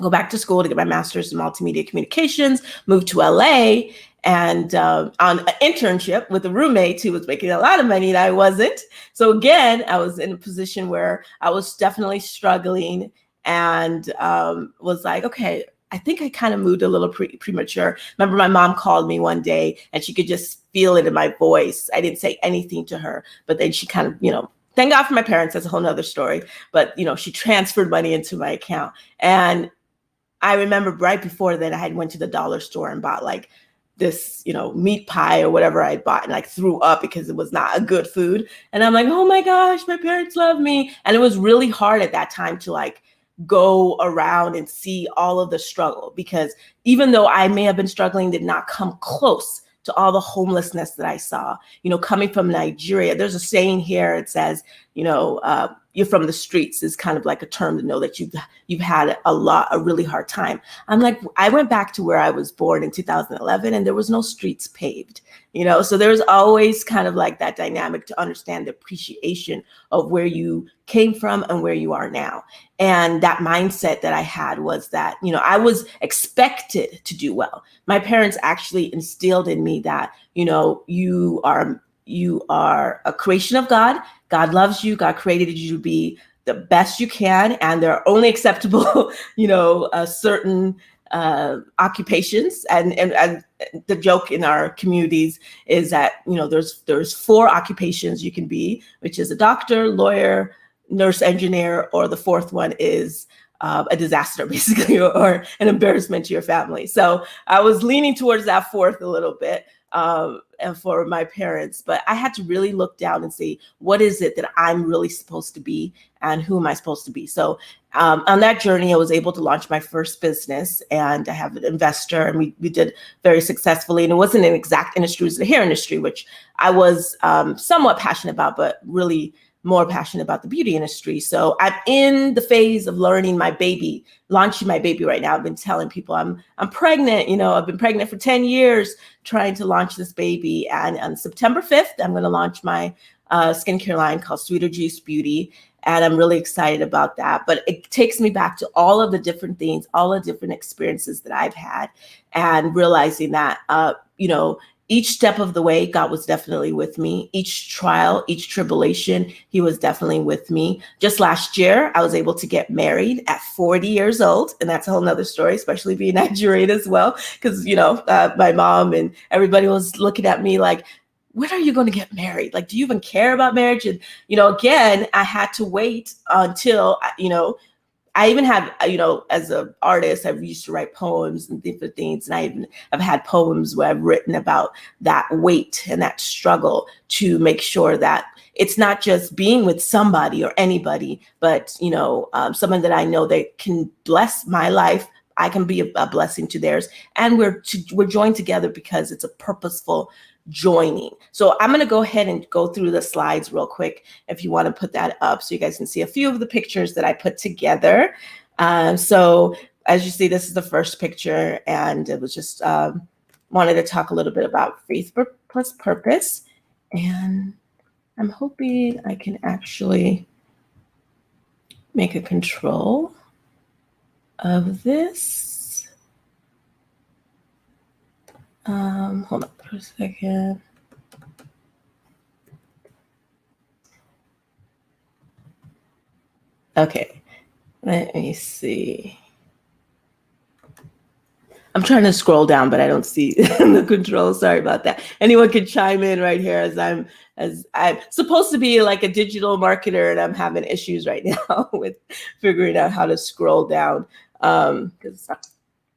go back to school to get my master's in multimedia communications, move to LA, and on an internship with a roommate who was making a lot of money and I wasn't. So again, I was in a position where I was definitely struggling, and was like, okay, I think I kind of moved a little premature. Remember, my mom called me one day and she could just feel it in my voice. I didn't say anything to her, but then she kind of, thank God for my parents. That's a whole nother story. But, she transferred money into my account. And I remember right before that, I had went to the dollar store and bought like this, meat pie or whatever I bought, and like threw up because it was not a good food. And I'm like, oh my gosh, my parents love me. And it was really hard at that time to like go around and see all of the struggle, because even though I may have been struggling, did not come close to all the homelessness that I saw, coming from Nigeria. There's a saying here, it says, you're from the streets is kind of like a term to know that you've had a really hard time. I'm like, I went back to where I was born in 2011 and there was no streets paved, so there's always kind of like that dynamic to understand the appreciation of where you came from and where you are now. And that mindset that I had was that, I was expected to do well. My parents actually instilled in me that, you are a creation of God. God loves you. God created you to be the best you can. And there are only acceptable, certain occupations. And the joke in our communities is that, there's 4 occupations you can be, which is a doctor, lawyer, nurse, engineer, or the 4th one is a disaster, basically, or an embarrassment to your family. So I was leaning towards that 4th a little bit. And for my parents, but I had to really look down and see what is it that I'm really supposed to be and who am I supposed to be. So on that journey, I was able to launch my first business, and I have an investor, and we did very successfully. And it wasn't an exact industry, it was the hair industry, which I was somewhat passionate about, but really more passionate about the beauty industry. So I'm in the phase of launching my baby right now. I've been telling people I'm pregnant. I've been pregnant for 10 years trying to launch this baby. And on September 5th, I'm going to launch my skincare line called Sweeter Juice Beauty. And I'm really excited about that. But it takes me back to all of the different things, all the different experiences that I've had, and realizing that, each step of the way, God was definitely with me. Each trial, each tribulation, he was definitely with me. Just last year, I was able to get married at 40 years old. And that's a whole nother story, especially being Nigerian as well. Because, my mom and everybody was looking at me like, when are you going to get married? Like, do you even care about marriage? And, again, I had to wait until, I even have, as an artist, I've used to write poems and different things. And I've had poems where I've written about that weight and that struggle to make sure that it's not just being with somebody or anybody, but, someone that I know that can bless my life. I can be a blessing to theirs. And we're joined together because it's a purposeful joining. So I'm going to go ahead and go through the slides real quick if you want to put that up so you guys can see a few of the pictures that I put together. So as you see, this is the first picture, and it was just wanted to talk a little bit about faith plus purpose. And I'm hoping I can actually make a control of this. Hold on for a second. Okay, let me see. I'm trying to scroll down, but I don't see the control. Sorry about that. Anyone can chime in right here as I'm supposed to be like a digital marketer, and I'm having issues right now with figuring out how to scroll down because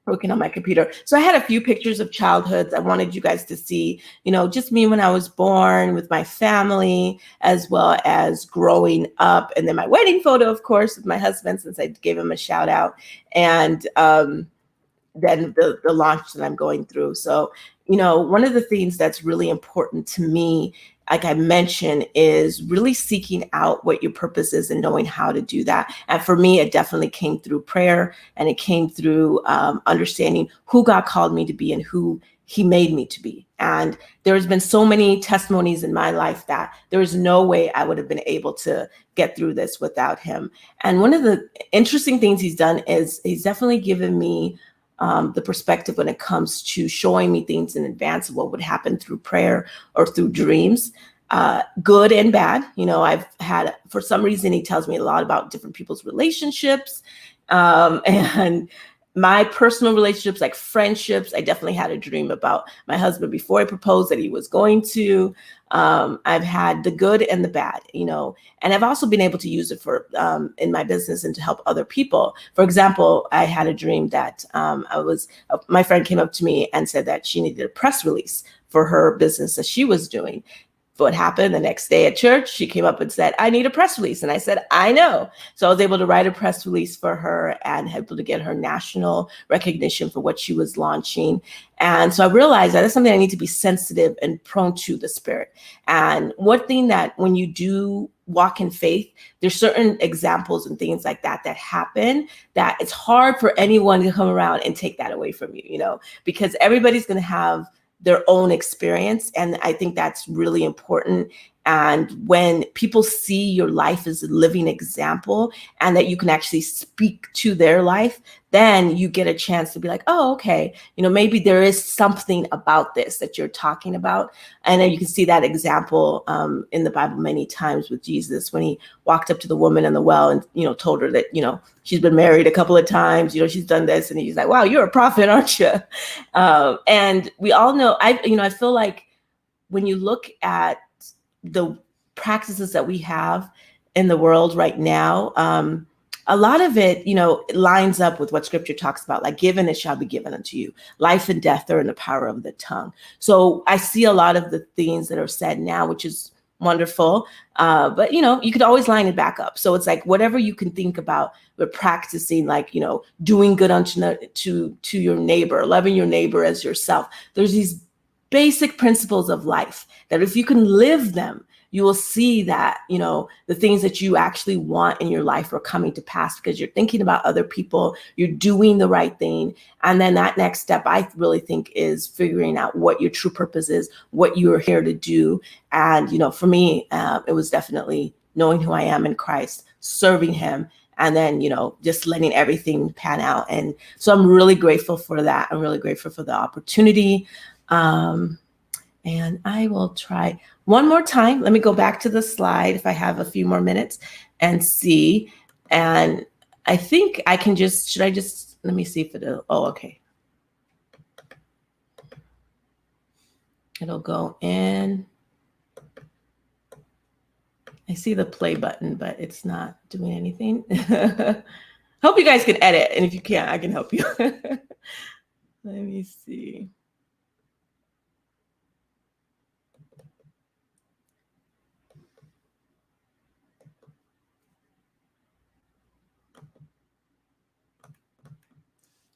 working on my computer. So I had a few pictures of childhoods. I wanted you guys to see, just me when I was born with my family, as well as growing up. And then my wedding photo, of course, with my husband, since I gave him a shout out. And then the launch that I'm going through. So, one of the things that's really important to me, like I mentioned, is really seeking out what your purpose is and knowing how to do that. And for me, it definitely came through prayer, and it came through understanding who God called me to be and who he made me to be. And there's been so many testimonies in my life that there is no way I would have been able to get through this without him. And one of the interesting things he's done is he's definitely given me the perspective when it comes to showing me things in advance of what would happen through prayer or through dreams, good and bad. I've had, for some reason, he tells me a lot about different people's relationships and my personal relationships, like friendships. I definitely had a dream about my husband before I proposed that he was going to. I've had the good and the bad, and I've also been able to use it for in my business and to help other people. For example, I had a dream that my friend came up to me and said that she needed a press release for her business that she was doing. what happened the next day at church, she came up and said, I need a press release. And I said, I know. So I was able to write a press release for her and able to get her national recognition for what she was launching. And so I realized that that's something I need to be sensitive and prone to the Spirit. And one thing that when you do walk in faith, there's certain examples and things like that that happen that it's hard for anyone to come around and take that away from you, because everybody's going to have their own experience. And I think that's really important. And when people see your life as a living example and that you can actually speak to their life, then you get a chance to be like, oh, okay, maybe there is something about this that you're talking about. And then you can see that example in the Bible many times with Jesus when he walked up to the woman in the well and, told her that, she's been married a couple of times, she's done this. And he's like, wow, you're a prophet, aren't you? And we all know, I feel like when you look at the practices that we have in the world right now, a lot of it, lines up with what scripture talks about, like given it shall be given unto you. Life and death are in the power of the tongue. So I see a lot of the things that are said now, which is wonderful. But, you could always line it back up. So it's like whatever you can think about, we're practicing, like, doing good to your neighbor, loving your neighbor as yourself. There's these basic principles of life that if you can live them, you will see that, the things that you actually want in your life are coming to pass because you're thinking about other people, you're doing the right thing. And then that next step, I really think, is figuring out what your true purpose is, what you're here to do. And, for me, it was definitely knowing who I am in Christ, serving him, and then, just letting everything pan out. And so I'm really grateful for that. I'm really grateful for the opportunity. And I will try one more time. Let me go back to the slide if I have a few more minutes and see. And I think I can let me see if it'll, okay. It'll go in. I see the play button, but it's not doing anything. Hope you guys can edit. And if you can't, I can help you. Let me see.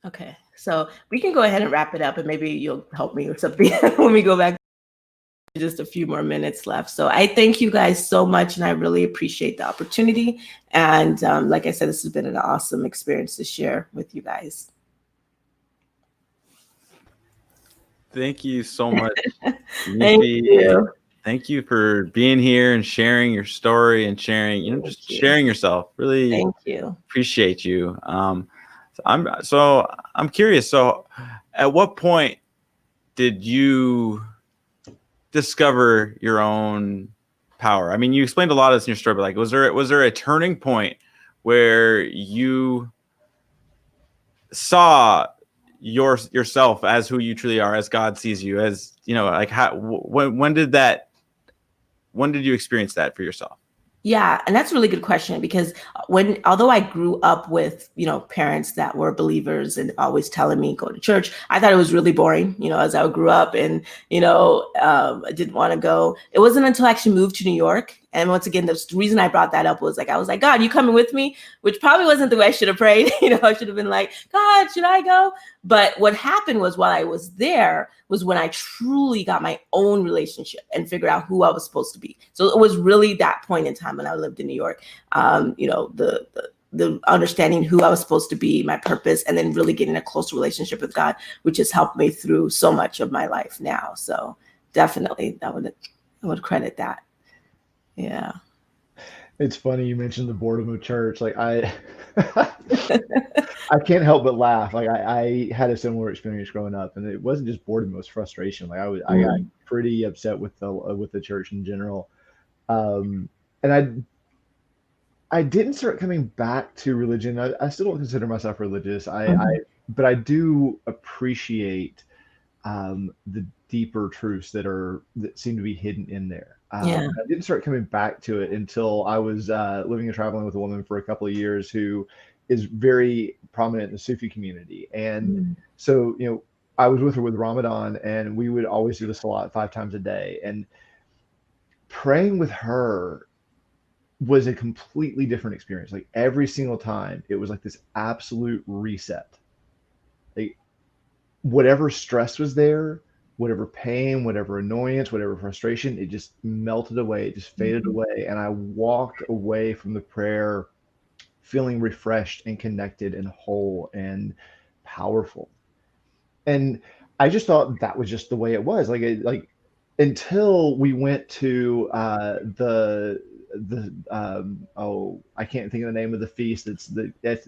Okay, so we can go ahead and wrap it up and maybe you'll help me or something when we go back. Just a few more minutes left. So I thank you guys so much and I really appreciate the opportunity. And like I said, this has been an awesome experience to share with you guys. Thank you so much. Thank you. Thank you for being here and sharing your story and sharing, sharing yourself. Really thank you. Appreciate you. I'm curious. So at what point did you discover your own power? I mean, you explained a lot of this in your story, but like, was there a turning point where you saw yourself as who you truly are, as God sees you, as like when did you experience that for yourself? Yeah, and that's a really good question because although I grew up with, parents that were believers and always telling me go to church, I thought it was really boring, as I grew up and, I didn't want to go. It wasn't until I actually moved to New York. And once again, the reason I brought that up was I was like, God, you coming with me? Which probably wasn't the way I should have prayed. I should have been like, God, should I go? But what happened was while I was there was when I truly got my own relationship and figured out who I was supposed to be. So it was really that point in time when I lived in New York, the understanding who I was supposed to be, my purpose, and then really getting a close relationship with God, which has helped me through so much of my life now. So definitely I would credit that. Yeah. It's funny you mentioned the boredom of church. Like I can't help but laugh. Like I had a similar experience growing up, and it wasn't just boredom; it was frustration. Like I got pretty upset with the church in general, and I didn't start coming back to religion. I still don't consider myself religious. But I do appreciate the deeper truths that seem to be hidden in there. I didn't start coming back to it until I was living and traveling with a woman for a couple of years who is very prominent in the Sufi community. And so, I was with her with Ramadan, and we would always do the salat 5 times a day. And praying with her was a completely different experience. Like every single time, it was like this absolute reset. Like whatever stress was there, whatever pain, whatever annoyance, whatever frustration, it just melted away. It just faded away. And I walked away from the prayer feeling refreshed and connected and whole and powerful. And I just thought that was just the way it was. Like until we went to oh, I can't think of the name of the feast that's at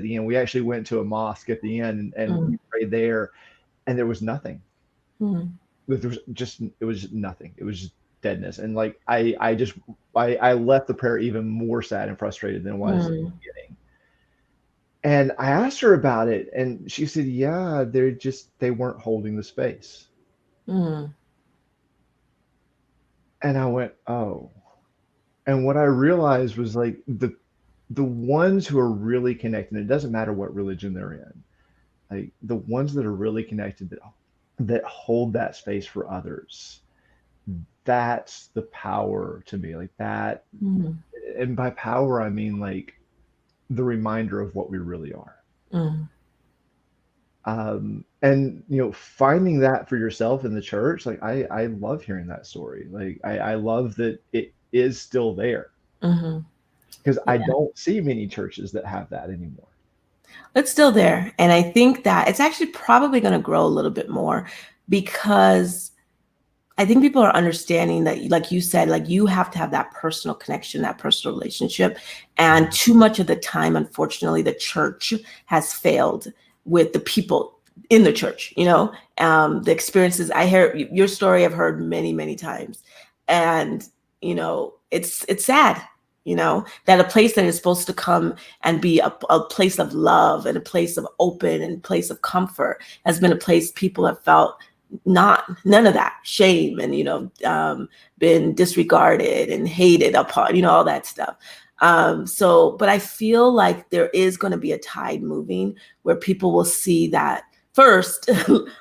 the end. We actually went to a mosque at the end and we prayed there, and there was nothing. There was just it was nothing. It was just deadness. And like I left the prayer even more sad and frustrated than it was in the beginning. And I asked her about it, and she said, "Yeah, they weren't holding the space." And I went, "Oh." And what I realized was like the ones who are really connected, it doesn't matter what religion they're in, like the ones that are really connected that hold that space for others, that's the power to me. Like that, and by power I mean like the reminder of what we really are. And you know, finding that for yourself in the church, like I love hearing that story. Like I love that it is still there, because I don't see many churches that have that anymore. It's still there. And I think that it's actually probably going to grow a little bit more, because I think people are understanding that, like you said, like you have to have that personal connection, that personal relationship. And too much of the time, unfortunately, the church has failed with the people in the church, you know, the experiences. I hear your story, I've heard many, many times. And, you know, it's sad, you know, that a place that is supposed to come and be a place of love and a place of open and place of comfort has been a place people have felt none of that shame and, you know, been disregarded and hated upon, you know, all that stuff. But I feel like there is going to be a tide moving where people will see that first,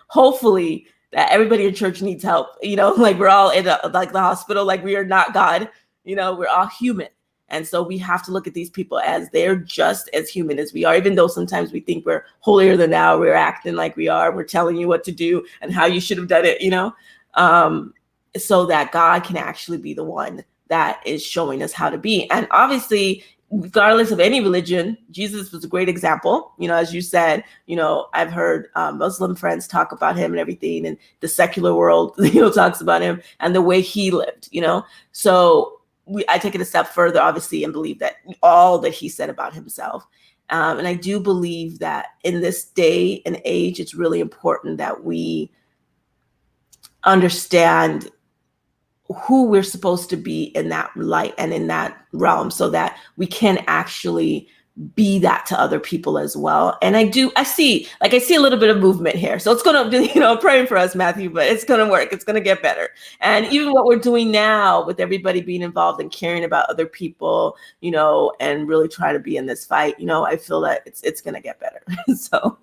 hopefully, that everybody in church needs help, you know, like we're all in like the hospital, like we are not God, you know, we're all human. And so we have to look at these people as they're just as human as we are, even though sometimes we think we're holier than thou, we're acting like we are, we're telling you what to do and how you should have done it, you know, so that God can actually be the one that is showing us how to be. And obviously, regardless of any religion, Jesus was a great example. You know, as you said, you know, I've heard Muslim friends talk about him and everything, and the secular world, you know, talks about him and the way he lived, you know. So I take it a step further, obviously, and believe that all that he said about himself. And I do believe that in this day and age, it's really important that we understand who we're supposed to be in that light and in that realm, so that we can actually be that to other people as well. And I see a little bit of movement here. So it's going to, you know, praying for us, Matthew, but it's going to work. It's going to get better. And even what we're doing now with everybody being involved and caring about other people, you know, and really try to be in this fight, you know, I feel that it's going to get better. So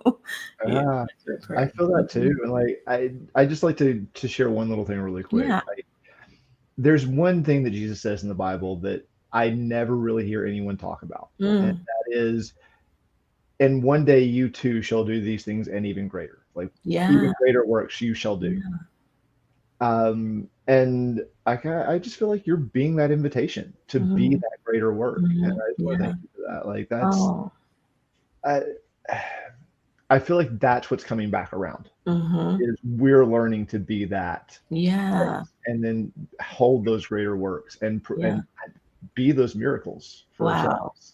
yeah, I feel that too. And like, I just like to share one little thing really quick. Yeah. Like, there's one thing that Jesus says in the Bible that I never really hear anyone talk about. And that is, and one day you too shall do these things and even greater, like even greater works you shall do. And I just feel like you're being that invitation to be that greater work. And I just want to thank you for that. Like that's, I feel like that's what's coming back around. Is we're learning to be that. And then hold those greater works and be those miracles for ourselves.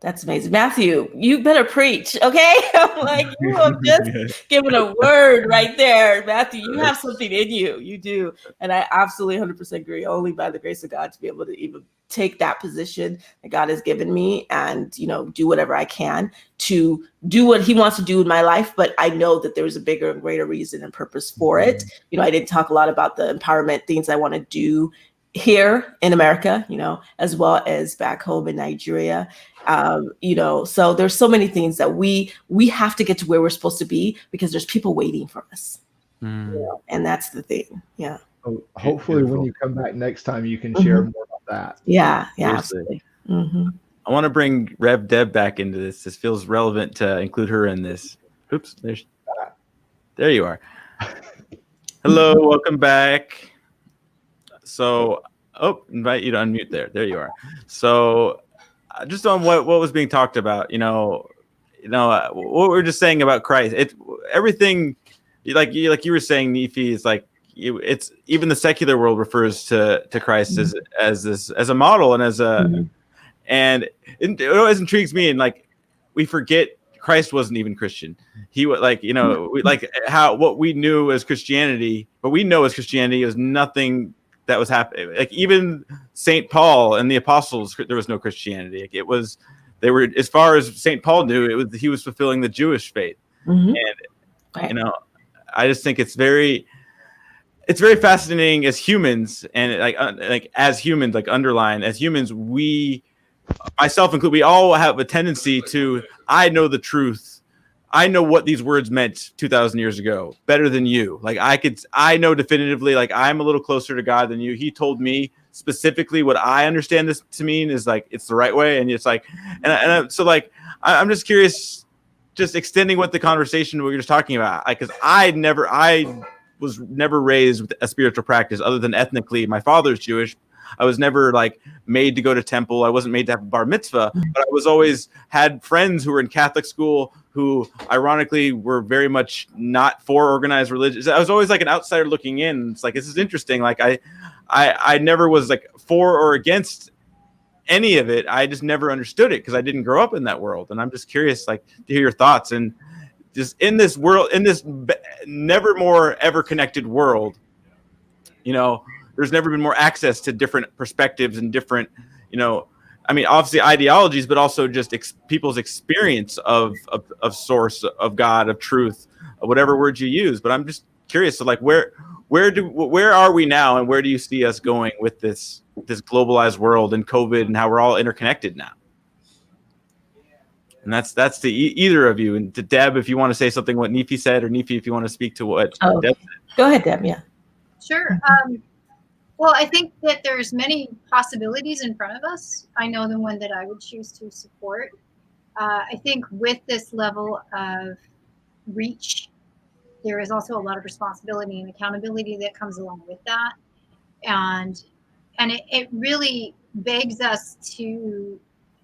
That's amazing. Matthew, you better preach, okay? I'm like, you have just given a word right there. Matthew, you have something in you. You do. And I absolutely 100% agree. Only by the grace of God to be able to even take that position that God has given me and, you know, do whatever I can to do what he wants to do in my life. But I know that there's a bigger and greater reason and purpose for it. You know, I didn't talk a lot about the empowerment things I want to do here in America, you know, as well as back home in Nigeria. You know, so there's so many things that we have to get to where we're supposed to be, because there's people waiting for us. You know, and that's the thing. Yeah. Hopefully, when Beautiful. you come back next time, you can share more about that. Yeah, Seriously. absolutely. Mm-hmm. I want to bring Rev Deb back into this. This feels relevant to include her in this. Oops, there you are. Hello, welcome back. So, invite you to unmute there. There you are. So, just on what was being talked about, what we were just saying about Christ. Everything, like you were saying, Nephi, is like it's even the secular world refers to Christ as a model and as a and it always intrigues me, and like we forget Christ wasn't even Christian. He was like, what we knew as Christianity, but we know as Christianity is nothing that was happening. Like even Saint Paul and the apostles, there was no Christianity. Like they were, as far as Saint Paul knew, he was fulfilling the Jewish faith. And Right. I just think it's very fascinating as humans, and like as humans, like underline as humans, myself included, we all have a tendency to, I know the truth. I know what these words meant 2,000 years ago better than you. Like I know definitively, like I'm a little closer to God than you. He told me specifically what I understand this to mean is like, it's the right way. And it's like, so like, I'm just curious, just extending what the conversation we were just talking about. Like, cause I was never raised with a spiritual practice other than ethnically. My father's Jewish. I was never like made to go to temple. I wasn't made to have a bar mitzvah, but I was always had friends who were in Catholic school who ironically were very much not for organized religion. I was always like an outsider looking in. It's like, this is interesting. Like I never was like for or against any of it. I just never understood it because I didn't grow up in that world. And I'm just curious, like, to hear your thoughts. And just in this world, in this never more ever connected world, there's never been more access to different perspectives and different, obviously ideologies, but also just people's experience of source, of God, of truth, of whatever words you use. But I'm just curious, so like where are we now, and where do you see us going with this globalized world and COVID and how we're all interconnected now? And that's to either of you. And to Deb, if you want to say something what Nephi said, or Nephi, if you want to speak to what Deb said. Go ahead, Deb. Yeah. Sure. Well, I think that there's many possibilities in front of us. I know the one that I would choose to support. I think with this level of reach, there is also a lot of responsibility and accountability that comes along with that. And it really begs us to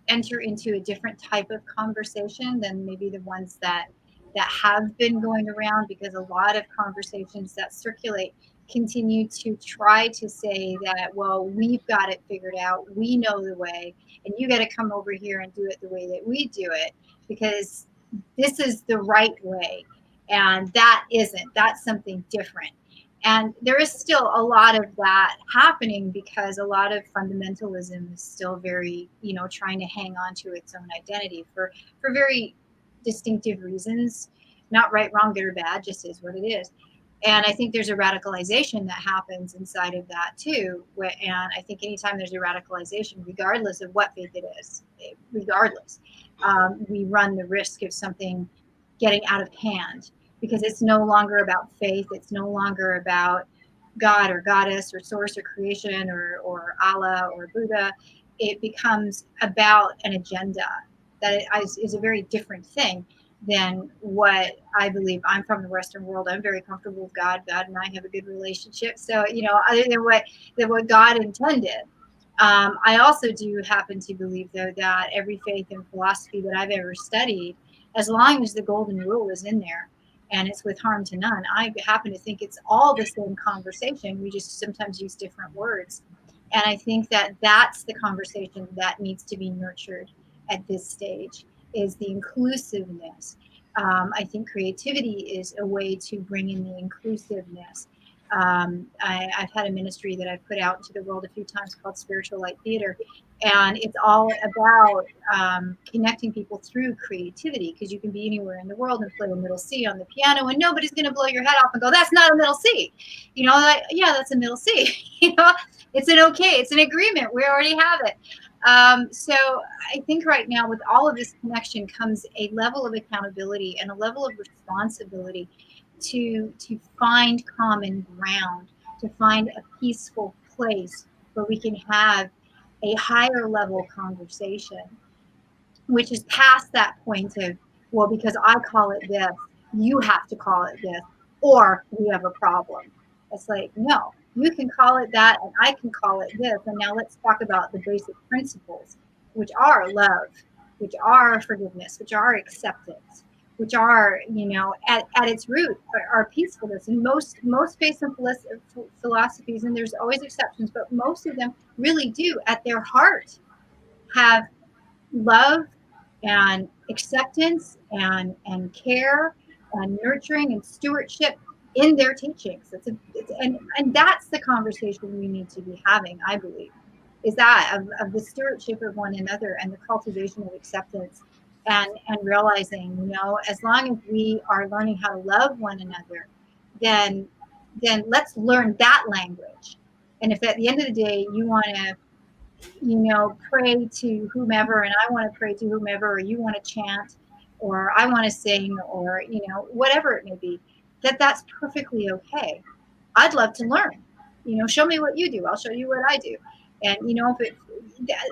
enter into a different type of conversation than maybe the ones that have been going around, because a lot of conversations that circulate continue to try to say that, well, we've got it figured out, we know the way, and you got to come over here and do it the way that we do it, because this is the right way, and that's something different. And there is still a lot of that happening, because a lot of fundamentalism is still very, trying to hang on to its own identity for very distinctive reasons. Not right, wrong, good, or bad, just is what it is. And I think there's a radicalization that happens inside of that too. And I think anytime there's a radicalization, regardless of what faith it is, we run the risk of something getting out of hand, because it's no longer about faith. It's no longer about God or goddess or source or creation or Allah or Buddha. It becomes about an agenda that is a very different thing than what I believe. I'm from the Western world. I'm very comfortable with God. God and I have a good relationship. So, other than what God intended. I also do happen to believe, though, that every faith and philosophy that I've ever studied, as long as the golden rule is in there and it's with harm to none, I happen to think it's all the same conversation. We just sometimes use different words. And I think that that's the conversation that needs to be nurtured at this stage, is the inclusiveness. I think creativity is a way to bring in the inclusiveness. I've had a ministry that I've put out into the world a few times called Spiritual Light Theater, and it's all about connecting people through creativity, because you can be anywhere in the world and play a middle C on the piano, and nobody's going to blow your head off and go, "That's not a middle C." Yeah, that's a middle C. It's an agreement. We already have it. So I think right now, with all of this connection, comes a level of accountability and a level of responsibility to find common ground to find a peaceful place where we can have a higher level conversation, which is past that point of, well, because I call it this, you have to call it this, or we have a problem. It's like, no, you can call it that and I can call it this. And now let's talk about the basic principles, which are love, which are forgiveness, which are acceptance, which are, at its root are peacefulness. And most faiths and philosophies, and there's always exceptions, but most of them really do at their heart have love and acceptance and care and nurturing and stewardship in their teachings. And that's the conversation we need to be having, I believe, is that of the stewardship of one another and the cultivation of acceptance and realizing, as long as we are learning how to love one another, then let's learn that language. And if at the end of the day you want to pray to whomever, and I want to pray to whomever, or you want to chant, or I want to sing, or, whatever it may be, that's perfectly okay. I'd love to learn, show me what you do. I'll show you what I do. And,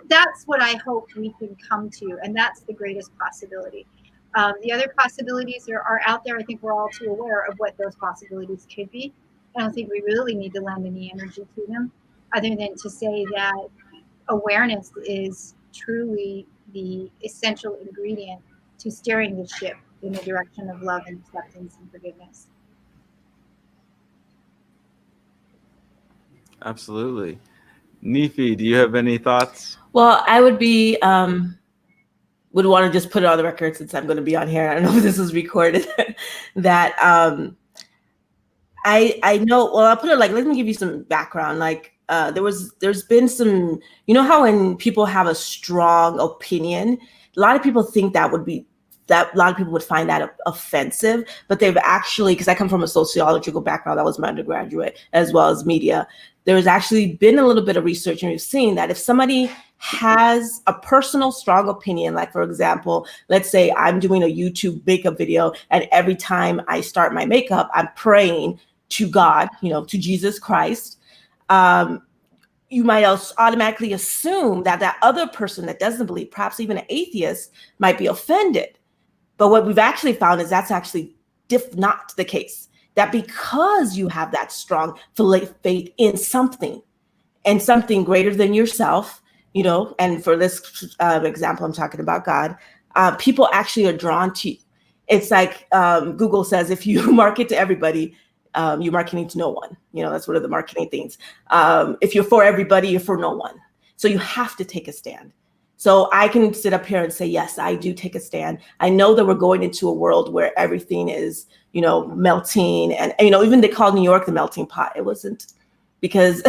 that's what I hope we can come to. And that's the greatest possibility. The other possibilities are out there. I think we're all too aware of what those possibilities could be. I don't think we really need to lend any energy to them, other than to say that awareness is truly the essential ingredient to steering the ship in the direction of love and acceptance and forgiveness. Absolutely. Nifi, do you have any thoughts? Well, I would want to just put it on the record, since I'm going to be on here. I don't know if this is recorded, that I know, well, I'll put it like, let me give you some background. Like, there's been some, how when people have a strong opinion, a lot of people think that a lot of people would find that offensive, but they've actually, because I come from a sociological background, that was my undergraduate, as well as media. There's actually been a little bit of research, and we've seen that if somebody has a personal strong opinion, like for example, let's say I'm doing a YouTube makeup video, and every time I start my makeup, I'm praying to God, to Jesus Christ. You might also automatically assume that other person that doesn't believe, perhaps even an atheist, might be offended. But what we've actually found is that's actually not the case. That because you have that strong faith in something, and something greater than yourself, and for this example, I'm talking about God, people actually are drawn to you. It's like Google says, if you market to everybody, you're marketing to no one. That's one of the marketing things. If you're for everybody, you're for no one. So you have to take a stand. So I can sit up here and say, yes, I do take a stand. I know that we're going into a world where everything is, melting. And even they called New York the melting pot. It wasn't, because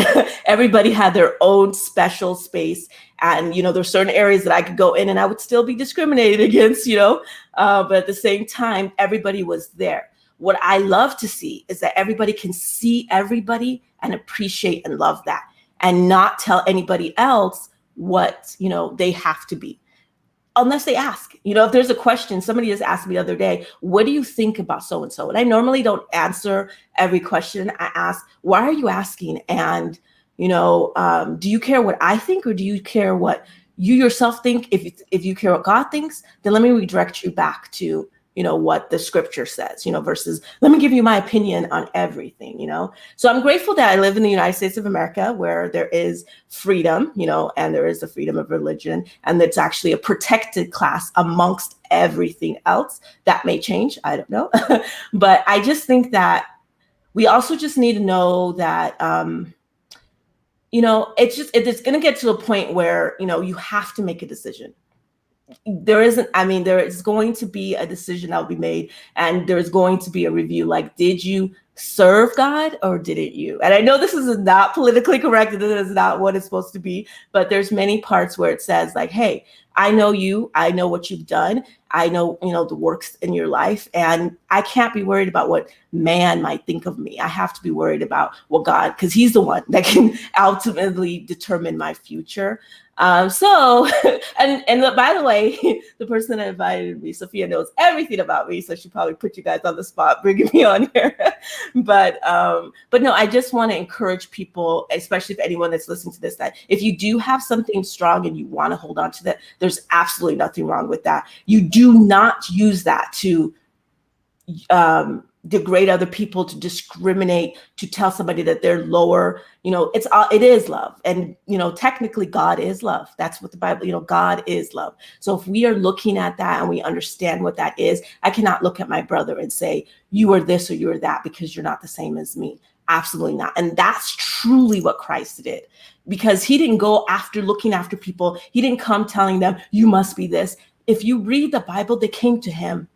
everybody had their own special space. And, there's certain areas that I could go in and I would still be discriminated against, but at the same time, everybody was there. What I love to see is that everybody can see everybody and appreciate and love that, and not tell anybody else what, they have to be, unless they ask. If there's a question, somebody just asked me the other day, what do you think about so-and-so? And I normally don't answer every question. I ask, why are you asking? And, do you care what I think, or do you care what you yourself think? If you care what God thinks, then let me redirect you back to, what the scripture says, versus let me give you my opinion on everything, So I'm grateful that I live in the United States of America, where there is freedom, and there is the freedom of religion, and it's actually a protected class amongst everything else. That may change, I don't know. But I just think that we also just need to know that, it's going to get to a point where, you have to make a decision. There is going to be a decision that will be made, and there's going to be a review. Like, did you serve God or didn't you? And I know this is not politically correct, and this is not what it's supposed to be, but there's many parts where it says like, hey, I know you, I know what you've done. I know, the works in your life, and I can't be worried about what man might think of me. I have to be worried about what God, because he's the one that can ultimately determine my future. And by the way, the person that invited me, Sophia, knows everything about me. So she probably put you guys on the spot, bringing me on here. But no, I just want to encourage people, especially if anyone that's listening to this, that if you do have something strong and you want to hold on to that, there's absolutely nothing wrong with that. You do not use that to degrade other people, to discriminate, to tell somebody that they're lower. It is love. And, technically God is love. That's what the Bible, God is love. So if we are looking at that and we understand what that is, I cannot look at my brother and say, you are this or you are that because you're not the same as me. Absolutely not. And that's truly what Christ did, because he didn't go after looking after people. He didn't come telling them, you must be this. If you read the Bible, they came to him.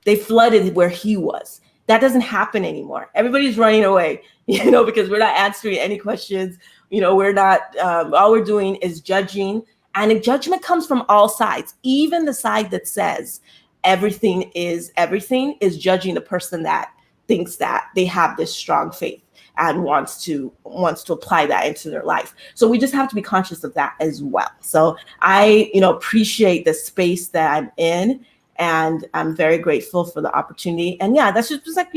They flooded where he was. That doesn't happen anymore. Everybody's running away, because we're not answering any questions. We're not, all we're doing is judging. And judgment comes from all sides. Even the side that says everything is judging the person that thinks that they have this strong faith and wants to apply that into their life. So we just have to be conscious of that as well. So I, appreciate the space that I'm in. And I'm very grateful for the opportunity. And yeah, that's just like,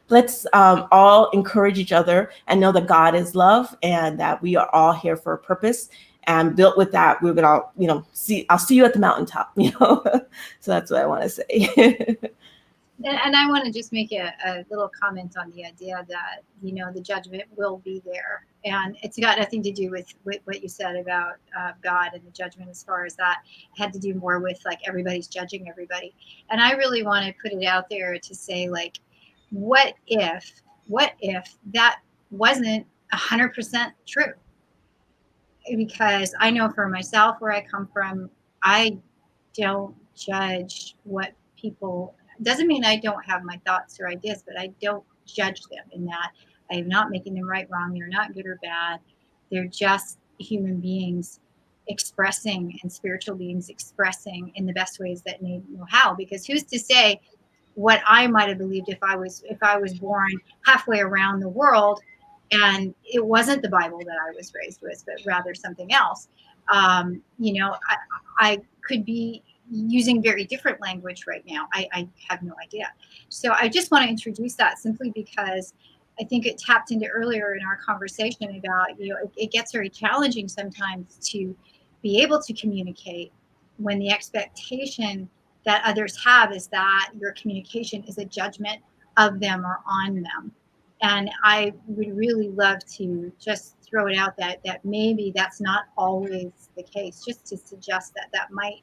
let's all encourage each other and know that God is love and that we are all here for a purpose. And built with that, we're going to, I'll see you at the mountaintop, So that's what I want to say. And I want to just make a little comment on the idea that, the judgment will be there. And it's got nothing to do with what you said about God and the judgment. As far as that, it had to do more with like everybody's judging everybody. And I really want to put it out there to say, like, what if that wasn't 100% true? Because I know for myself, where I come from, I don't judge what people. Doesn't mean I don't have my thoughts or ideas, but I don't judge them in that. I am not making them right, wrong. They're not good or bad. They're just human beings expressing, and spiritual beings expressing in the best ways that they know how. Because who's to say what I might have believed if I was born halfway around the world and it wasn't the Bible that I was raised with, but rather something else. I could be using very different language right now. I have no idea. So I just want to introduce that simply because I think it tapped into earlier in our conversation about, it gets very challenging sometimes to be able to communicate when the expectation that others have is that your communication is a judgment of them or on them. And I would really love to just throw it out that maybe that's not always the case, just to suggest that might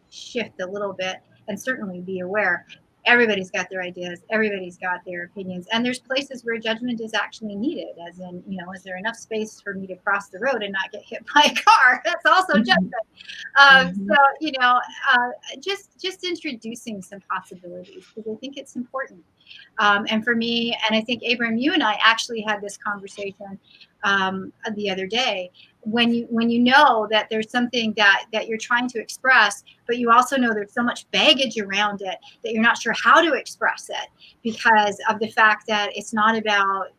shift a little bit, and certainly be aware. Everybody's got their ideas, everybody's got their opinions, and there's places where judgment is actually needed, as in, is there enough space for me to cross the road and not get hit by a car? That's also judgment. So just introducing some possibilities, because I think it's important. And for me, and I think Abram, you and I actually had this conversation the other day. When you know that there's something that you're trying to express, but you also know there's so much baggage around it that you're not sure how to express it, because of the fact that it's not about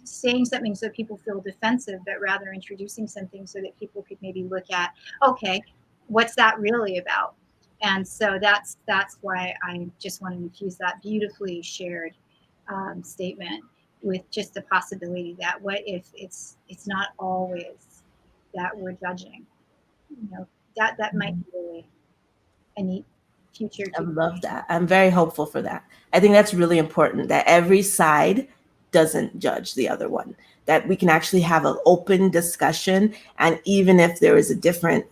saying something so people feel defensive, but rather introducing something so that people could maybe look at, okay, what's that really about? And so that's why I just want to infuse that beautifully shared statement with just the possibility that what if it's not always that we're judging, that might be really a neat future. I love that. I'm very hopeful for that. I think that's really important, that every side doesn't judge the other one, that we can actually have an open discussion. And even if there is a different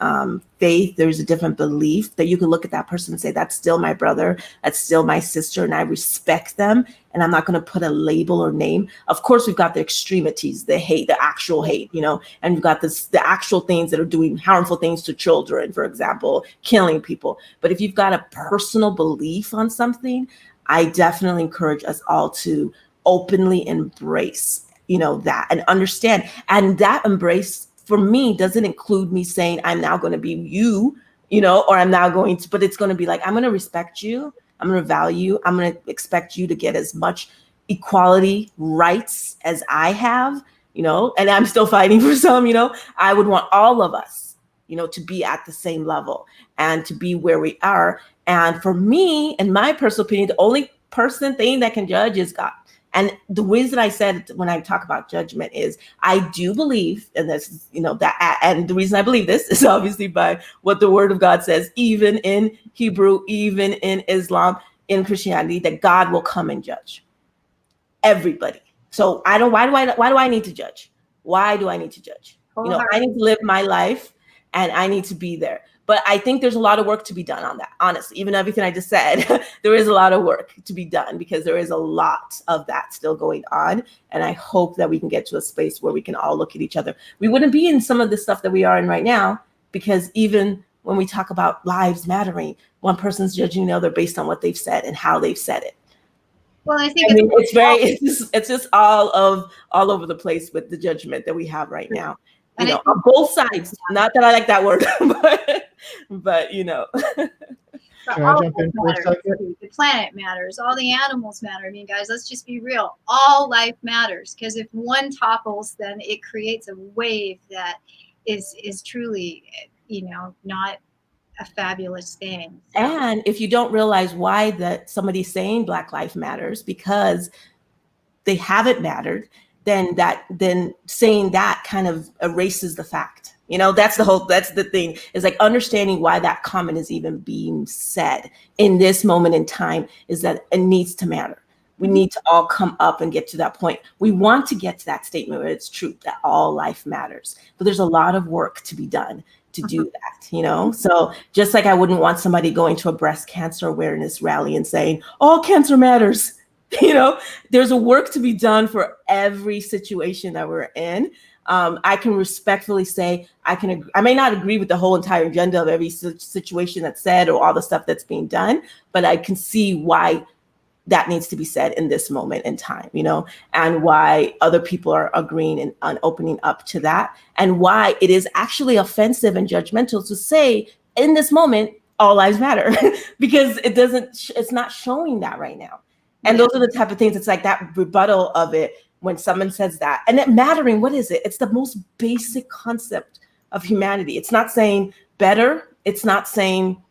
faith, there's a different belief, that you can look at that person and say, that's still my brother, that's still my sister, and I respect them. And I'm not going to put a label or name. Of course, we've got the extremities, the hate, the actual hate, and we've got the actual things that are doing harmful things to children, for example, killing people. But if you've got a personal belief on something, I definitely encourage us all to openly embrace, that, and understand. And that embrace for me doesn't include me saying I'm now going to be you, or I'm now going to, but it's going to be like, I'm going to respect you. I'm going to value, I'm going to expect you to get as much equality rights as I have, and I'm still fighting for some, I would want all of us, to be at the same level and to be where we are. And for me, in my personal opinion, the only thing that can judge is God. And the reason I said when I talk about judgment is I do believe, and this is, that, and the reason I believe this is obviously by what the word of God says, even in Hebrew, even in Islam, in Christianity, that God will come and judge everybody. So why do I need to judge? Why do I need to judge? I need to live my life and I need to be there. But I think there's a lot of work to be done on that. Honestly, even everything I just said, there is a lot of work to be done because there is a lot of that still going on. And I hope that we can get to a space where we can all look at each other. We wouldn't be in some of the stuff that we are in right now, because even when we talk about lives mattering, one person's judging the other based on what they've said and how they've said it. Well, I think it's just all over the place with the judgment that we have right now. On both sides. Not that I like that word, but Can I jump in for a second? The planet matters. All the animals matter. I mean, guys, let's just be real. All life matters, because if one topples, then it creates a wave that is truly, not a fabulous thing. So. And if you don't realize why that somebody's saying Black Lives Matters because they haven't mattered, then saying that kind of erases the fact. That's the thing, is like understanding why that comment is even being said in this moment in time, is that it needs to matter. We need to all come up and get to that point. We want to get to that statement where it's true that all life matters, but there's a lot of work to be done to do that, So just like I wouldn't want somebody going to a breast cancer awareness rally and saying, all cancer matters. There's a work to be done for every situation that we're in. I can respectfully say I may not agree with the whole entire agenda of every situation that's said or all the stuff that's being done, but I can see why that needs to be said in this moment in time, and why other people are agreeing and opening up to that, and why it is actually offensive and judgmental to say in this moment, all lives matter, because it's not showing that right now. And those are the type of things, it's like that rebuttal of it when someone says that. And it mattering, what is it? It's the most basic concept of humanity. It's not saying better. It's not saying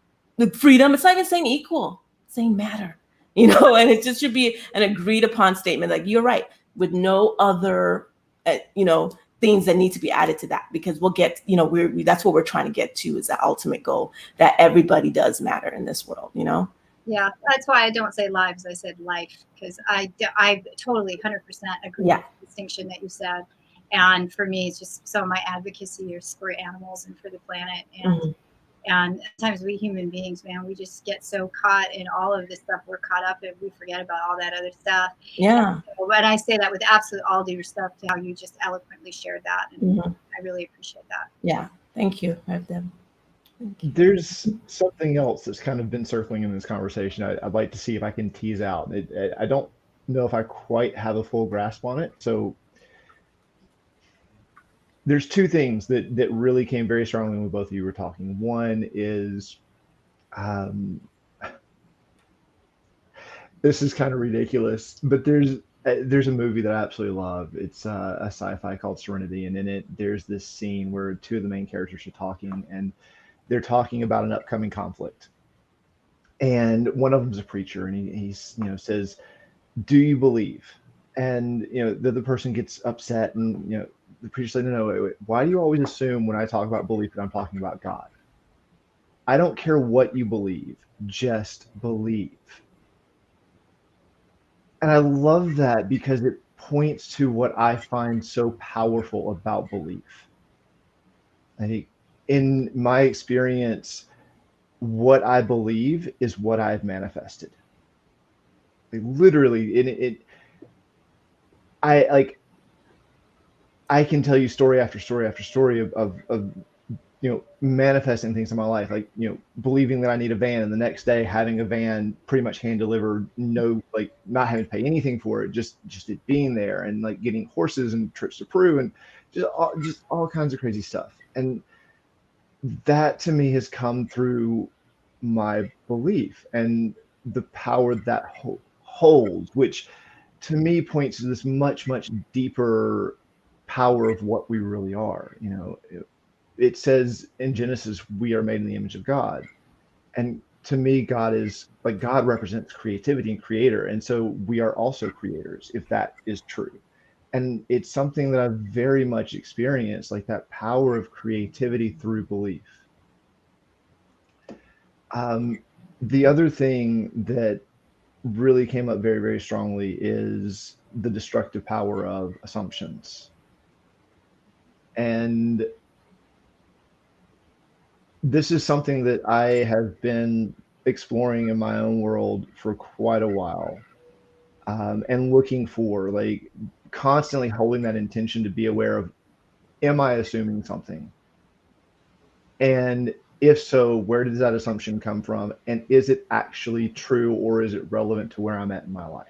freedom. It's not even saying equal. It's saying matter. And it just should be an agreed upon statement. Like, you're right, with no other, things that need to be added to that, because we'll get, that's what we're trying to get to, is the ultimate goal, that everybody does matter in this world, Yeah, that's why I don't say lives. I said life, because I totally 100% agree with the distinction that you said. And for me, it's just so my advocacy is for animals and for the planet. And sometimes we human beings, man, we just get so caught in all of this stuff. We're caught up and we forget about all that other stuff. Yeah. And I say that with absolute all due respect to how you just eloquently shared that. And I really appreciate that. Yeah. Thank you. There's something else that's kind of been circling in this conversation. I'd like to see if I can tease out. I don't know if I quite have a full grasp on it. So there's two things that really came very strongly when both of you were talking. One is, this is kind of ridiculous, but there's a movie that I absolutely love. It's a sci-fi called Serenity, and in it, there's this scene where two of the main characters are talking, and they're talking about an upcoming conflict. And one of them's a preacher, and he says, "Do you believe?" And the other person gets upset, and the preacher said, "No, wait. Why do you always assume when I talk about belief that I'm talking about God? I don't care what you believe, just believe." And I love that because it points to what I find so powerful about belief. I think in my experience, what I believe is what I've manifested. Like, literally, I can tell you story after story after story of manifesting things in my life, like believing that I need a van, and the next day having a van pretty much hand delivered, not having to pay anything for it, just it being there, and like getting horses and trips to Peru, and just all kinds of crazy stuff. And that to me has come through my belief and the power that holds, which to me points to this much deeper power of what we really are. It says in Genesis, we are made in the image of God. And to me, God represents creativity and creator. And so we are also creators, if that is true. And it's something that I've very much experienced, like that power of creativity through belief. The other thing that really came up very, very strongly is the destructive power of assumptions. And this is something that I have been exploring in my own world for quite a while, and looking for, like, constantly holding that intention to be aware of, am I assuming something? And if so, where does that assumption come from? And is it actually true, or is it relevant to where I'm at in my life?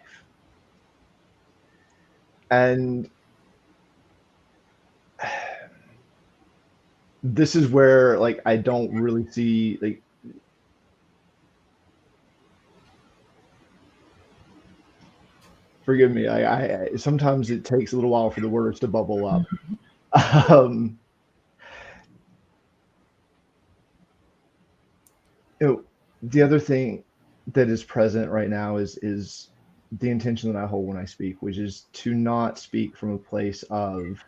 And this is where, like, I don't really see, like, forgive me, I sometimes it takes a little while for the words to bubble up. um, you know, the other thing that is present right now is the intention that I hold when I speak, which is to not speak from a place of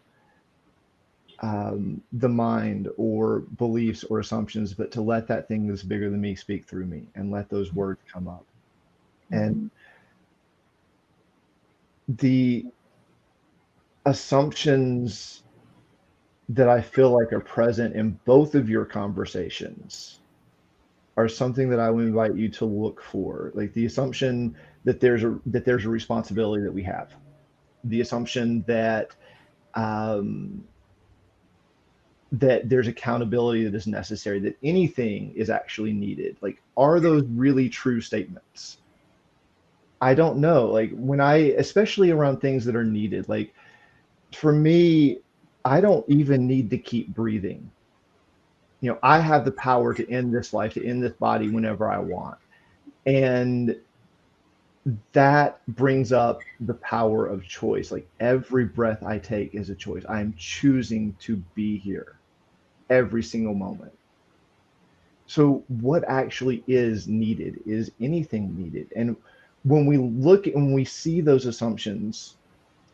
the mind or beliefs or assumptions, but to let that thing that's bigger than me speak through me and let those words come up. And the assumptions that I feel like are present in both of your conversations are something that I would invite you to look for. Like the assumption that there's a responsibility that we have, the assumption that that there's accountability that is necessary, that anything is actually needed. Like, are those really true statements? I don't know. Like, when especially around things that are needed, like for me, I don't even need to keep breathing. You know, I have the power to end this life, to end this body whenever I want. And that brings up the power of choice. Like, every breath I take is a choice. I'm choosing to be here every single moment. So what actually is needed? Is anything needed? And when we see those assumptions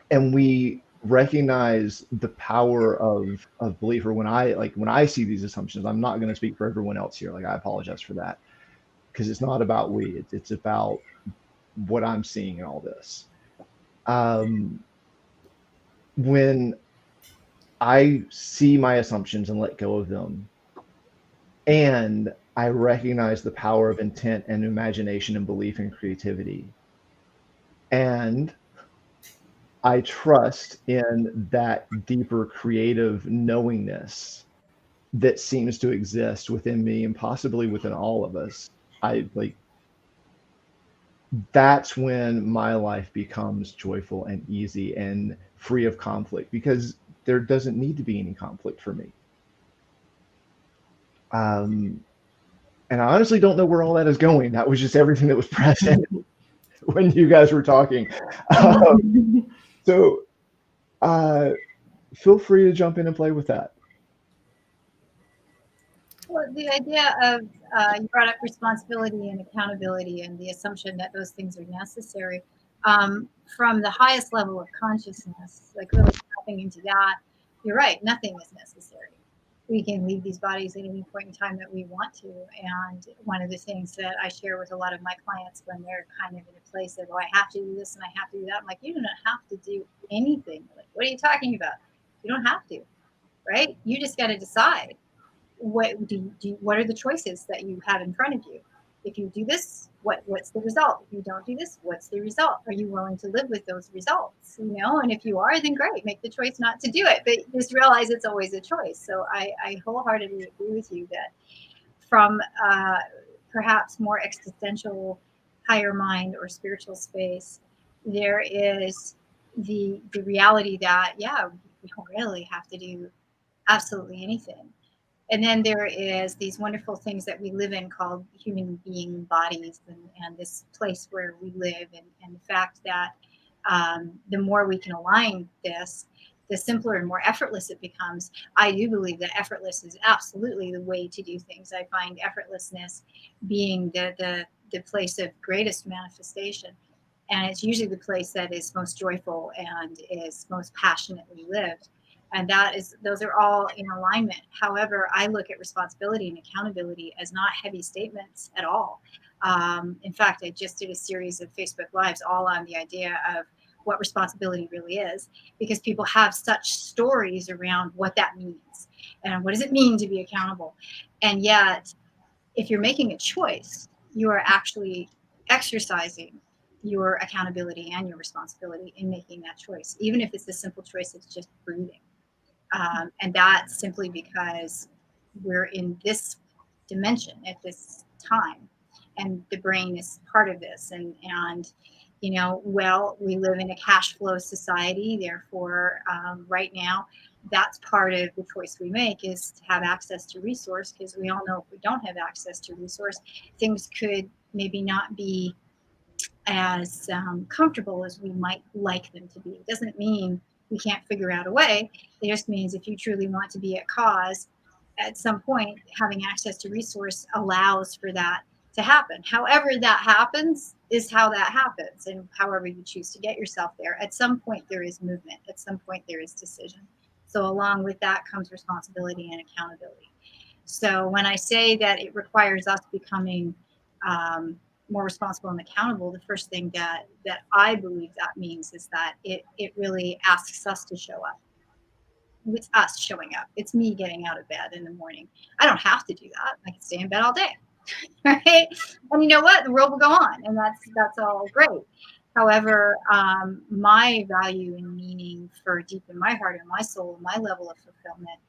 and we recognize the power of belief, or when I see these assumptions, I'm not going to speak for everyone else here. Like, I apologize for that, because it's not about we, it's about what I'm seeing in all this. When I see my assumptions and let go of them, and I recognize the power of intent and imagination and belief and creativity, and I trust in that deeper creative knowingness that seems to exist within me and possibly within all of us. I like That's when my life becomes joyful and easy and free of conflict, because there doesn't need to be any conflict for me. And I honestly don't know where all that is going. That was just everything that was present when you guys were talking. So feel free to jump in and play with that. Well, the idea of you brought up responsibility and accountability and the assumption that those things are necessary, from the highest level of consciousness, like really tapping into that. You're right, nothing is necessary. We can leave these bodies at any point in time that we want to. And one of the things that I share with a lot of my clients when they're kind of in a place of, oh, I have to do this and I have to do that, I'm like, you do not have to do anything. Like, what are you talking about? You don't have to, right? You just got to decide what what are the choices that you have in front of you. If you do this, what's the result? If you don't do this, what's the result? Are you willing to live with those results? And if you are, then great, make the choice not to do it, but just realize it's always a choice. So I wholeheartedly agree with you that from perhaps more existential, higher mind or spiritual space, there is the reality that, yeah, we don't really have to do absolutely anything. And then there is these wonderful things that we live in called human being bodies, and this place where we live, and the fact that the more we can align this, the simpler and more effortless it becomes. I do believe that effortless is absolutely the way to do things. I find effortlessness being the place of greatest manifestation. And it's usually the place that is most joyful and is most passionately lived. And those are all in alignment. However, I look at responsibility and accountability as not heavy statements at all. In fact, I just did a series of Facebook Lives all on the idea of what responsibility really is, because people have such stories around what that means and what does it mean to be accountable. And yet, if you're making a choice, you are actually exercising your accountability and your responsibility in making that choice, even if it's a simple choice of just breathing. And that's simply because we're in this dimension at this time, and the brain is part of this. And well, we live in a cash flow society. Therefore, right now, that's part of the choice we make, is to have access to resource, because we all know if we don't have access to resource, things could maybe not be as comfortable as we might like them to be. It doesn't mean we can't figure out a way. It just means if you truly want to be at cause, at some point, having access to resource allows for that to happen. However that happens is how that happens, and however you choose to get yourself there. At some point, there is movement. At some point, there is decision. So along with that comes responsibility and accountability. So when I say that it requires us becoming more responsible and accountable, the first thing that I believe that means is that it really asks us to show up. It's us showing up. It's me getting out of bed in the morning. I don't have to do that. I can stay in bed all day, right? And you know what? The world will go on, and that's all great. However, my value and meaning for deep in my heart and my soul, my level of fulfillment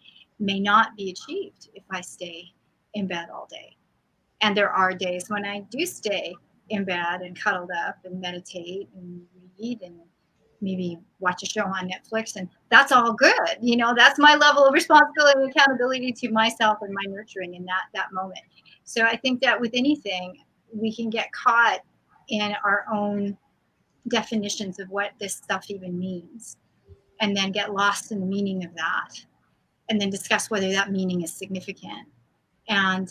may not be achieved if I stay in bed all day. And there are days when I do stay in bed and cuddled up and meditate and read and maybe watch a show on Netflix, and that's all good. That's my level of responsibility and accountability to myself and my nurturing in that moment. So I think that with anything, we can get caught in our own definitions of what this stuff even means, and then get lost in the meaning of that, and then discuss whether that meaning is significant. And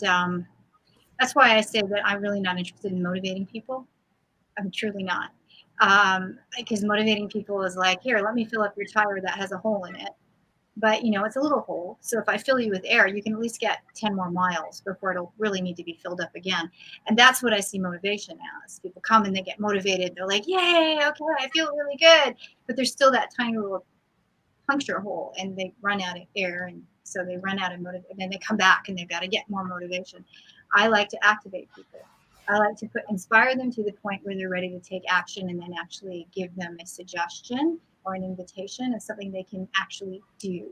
that's why I say that I'm really not interested in motivating people. I'm truly not. Because motivating people is like, here, let me fill up your tire that has a hole in it. But, it's a little hole. So if I fill you with air, you can at least get 10 more miles before it'll really need to be filled up again. And that's what I see motivation as. People come and they get motivated. They're like, yay, okay, I feel really good. But there's still that tiny little puncture hole, and they run out of air. And so they run out of motivation. And then they come back and they've got to get more motivation. I like to activate people. I like to inspire them to the point where they're ready to take action, and then actually give them a suggestion or an invitation of something they can actually do,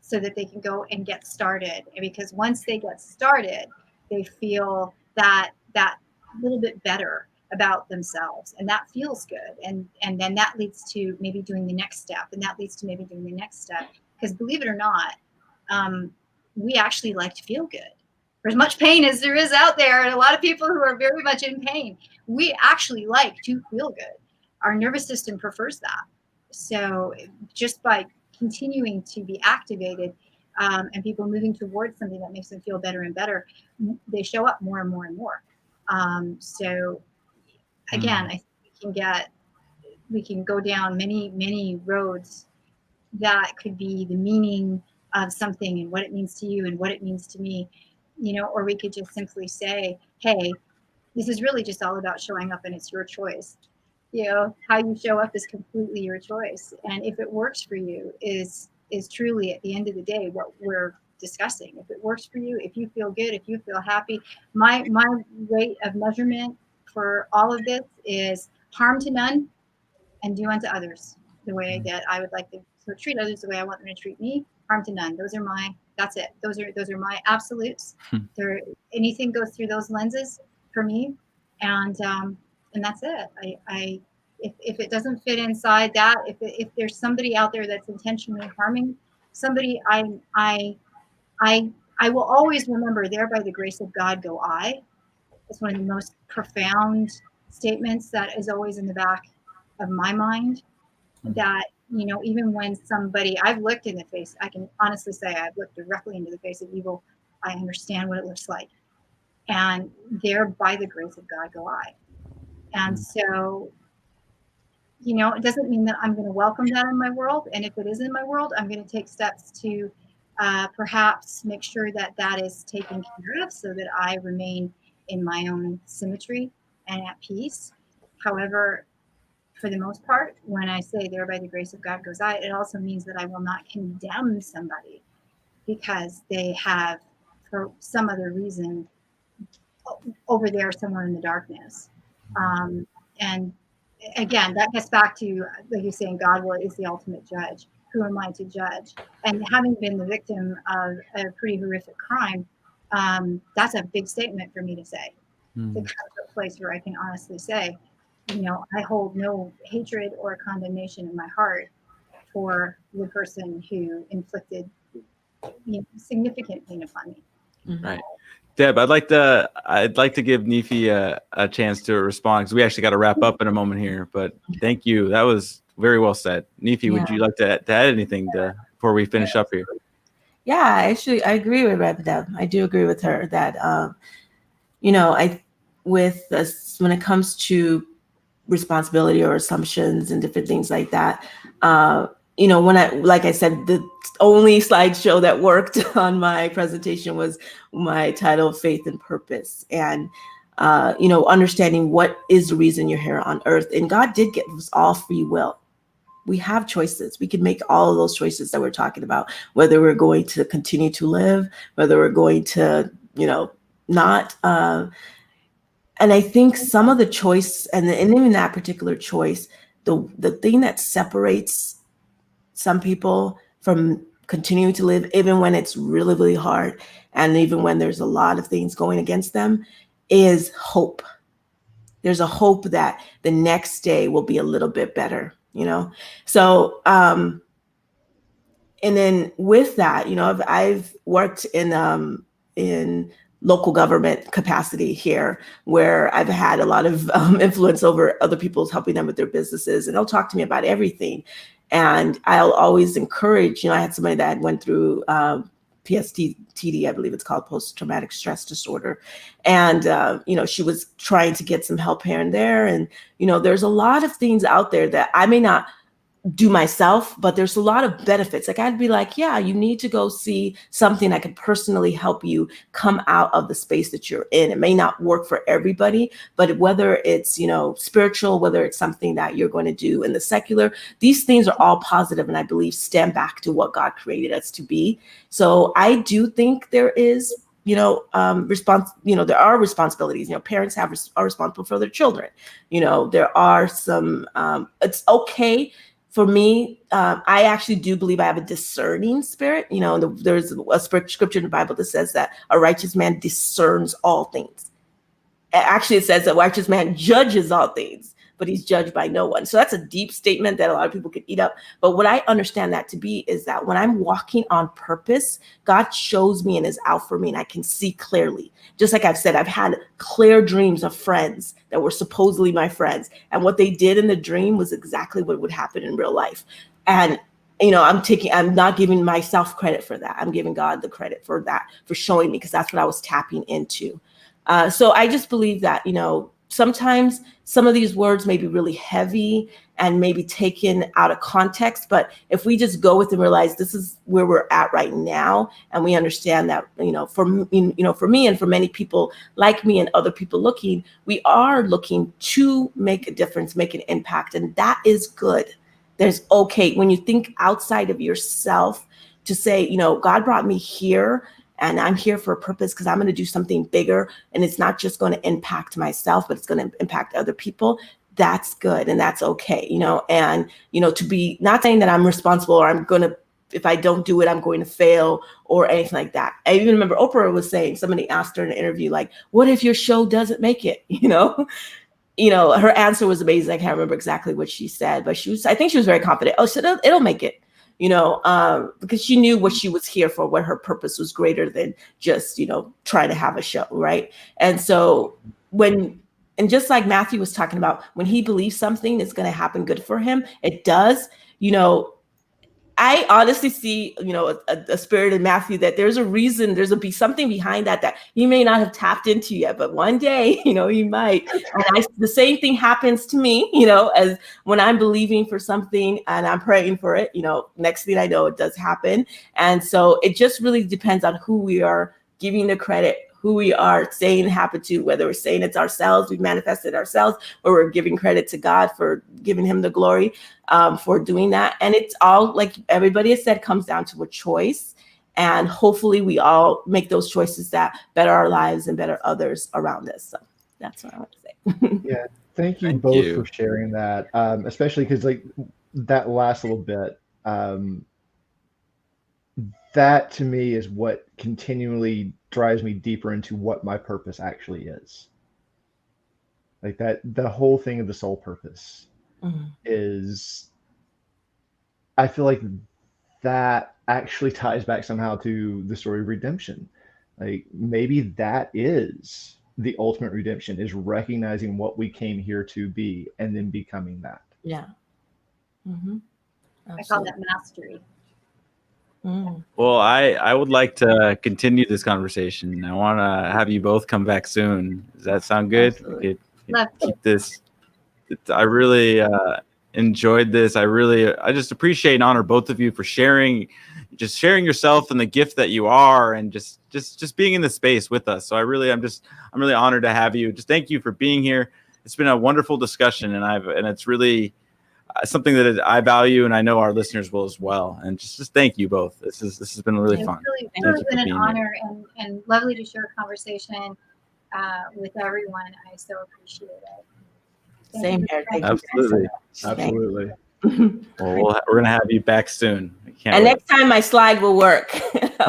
so that they can go and get started. And because once they get started, they feel that little bit better about themselves, and that feels good. And then that leads to maybe doing the next step, and that leads to maybe doing the next step. Because believe it or not, we actually like to feel good. For as much pain as there is out there, and a lot of people who are very much in pain, we actually like to feel good. Our nervous system prefers that. So just by continuing to be activated, and people moving towards something that makes them feel better and better, they show up more and more and more. So again, I think we can go down many, many roads that could be the meaning of something and what it means to you and what it means to me, or we could just simply say, hey, this is really just all about showing up, and it's your choice. How you show up is completely your choice. And if it works for you is truly, at the end of the day, what we're discussing. If it works for you, if you feel good, if you feel happy, my rate of measurement for all of this is harm to none and do unto others the way that I would like to treat others, the way I want them to treat me. Harm to none. That's it. Those are my absolutes. Anything goes through those lenses for me, and that's it. If it doesn't fit inside that, if there's somebody out there that's intentionally harming somebody, I will always remember, there by the grace of God go I. It's one of the most profound statements that is always in the back of my mind, that even when somebody, I've looked in the face, I can honestly say I've looked directly into the face of evil. I understand what it looks like. And there, by the grace of God, go I. And so, it doesn't mean that I'm going to welcome that in my world. And if it is in my world, I'm going to take steps to perhaps make sure that that is taken care of so that I remain in my own symmetry and at peace. However, for the most part, when I say there by the grace of God goes I, it also means that I will not condemn somebody because they have, for some other reason, over there somewhere in the darkness. And again, that gets back to, like you're saying, God is the ultimate judge. Who am I to judge? And having been the victim of a pretty horrific crime, that's a big statement for me to say. To come to a place where I can honestly say, I hold no hatred or condemnation in my heart for the person who inflicted significant pain upon me. Right. Deb, I'd like to give Nifi a chance to respond because we actually got to wrap up in a moment here. But thank you. That was very well said. Nifi, would you like to add anything before we finish up here? Yeah, actually, I agree with Rev Deb. I do agree with her that, when it comes to responsibility or assumptions and different things like that, like I said, the only slideshow that worked on my presentation was my title, Faith and Purpose. And, understanding what is the reason you're here on earth. And God did give us all free will. We have choices. We can make all of those choices that we're talking about, whether we're going to continue to live, whether we're going to, not. And I think some of the choice, and even that particular choice, the thing that separates some people from continuing to live, even when it's really, really hard, and even when there's a lot of things going against them, is hope. There's a hope that the next day will be a little bit better, So, and then with that, I've worked in local government capacity here, where I've had a lot of influence over other people's, helping them with their businesses, and they'll talk to me about everything. And I'll always encourage, I had somebody that went through PSTD, I believe it's called, post-traumatic stress disorder. And, she was trying to get some help here and there. And, there's a lot of things out there that I may not do myself, but there's a lot of benefits. Like, I'd be like, yeah, you need to go see something that can personally help you come out of the space that you're in. It may not work for everybody, but whether it's, spiritual, whether it's something that you're going to do in the secular, these things are all positive, and I believe stem back to what God created us to be. So I do think there is, there are responsibilities. Parents are responsible for their children. There are some, it's okay. For me, I actually do believe I have a discerning spirit. There's a scripture in the Bible that says that a righteous man discerns all things. Actually, it says that a righteous man judges all things, but he's judged by no one. So that's a deep statement that a lot of people could eat up. But what I understand that to be is that when I'm walking on purpose, God shows me and is out for me, and I can see clearly. Just like I've said, I've had clear dreams of friends that were supposedly my friends. And what they did in the dream was exactly what would happen in real life. And, I'm not giving myself credit for that. I'm giving God the credit for that, for showing me, because that's what I was tapping into. So I just believe that, sometimes some of these words may be really heavy and maybe taken out of context, but if we just go with and realize this is where we're at right now, and we understand that, for me and for many people like me and other people looking, we are looking to make a difference, make an impact, and that is good. There's okay when you think outside of yourself to say, God brought me here, and I'm here for a purpose because I'm going to do something bigger. And it's not just going to impact myself, but it's going to impact other people. That's good. And that's okay. And, to be not saying that I'm responsible, or I'm going to, if I don't do it, I'm going to fail, or anything like that. I even remember Oprah was saying, somebody asked her in an interview, like, what if your show doesn't make it? Her answer was amazing. I can't remember exactly what she said, but I think she was very confident. Oh, so it'll make it. Because she knew what she was here for, what her purpose was greater than just, trying to have a show. Right. And so and just like Matthew was talking about, when he believes something is going to happen good for him, it does. I honestly see, a spirit in Matthew that there's a reason, be something behind that you may not have tapped into yet, but one day, you might. And the same thing happens to me, as when I'm believing for something and I'm praying for it, next thing I know, it does happen. And so it just really depends on who we are giving the credit, who we are saying happen to, whether we're saying it's ourselves, we've manifested ourselves, or we're giving credit to God for giving him the glory for doing that. And it's all, like everybody has said, comes down to a choice. And hopefully we all make those choices that better our lives and better others around us. So that's what I want to say. Yeah. Thank you both for sharing that, especially because like that last little bit, that to me is what continually drives me deeper into what my purpose actually is. Like that, the whole thing of the soul purpose is, I feel like that actually ties back somehow to the story of redemption. Like maybe that is the ultimate redemption, is recognizing what we came here to be and then becoming that. Yeah. I call that mastery. Well, I would like to continue this conversation. I want to have you both come back soon. Does that sound good? Absolutely. We could keep this. I really enjoyed this. I just appreciate and honor both of you for sharing yourself and the gift that you are, and just being in the space with us. So I'm really honored to have you. Just thank you for being here. It's been a wonderful discussion, and it's really something that I value, and I know our listeners will as well. And just thank you both. This has been really fun. It's really been an honor and lovely to share a conversation with everyone. I so appreciate it. Same here. Absolutely. Well, we're gonna have you back soon. Next time my slide will work.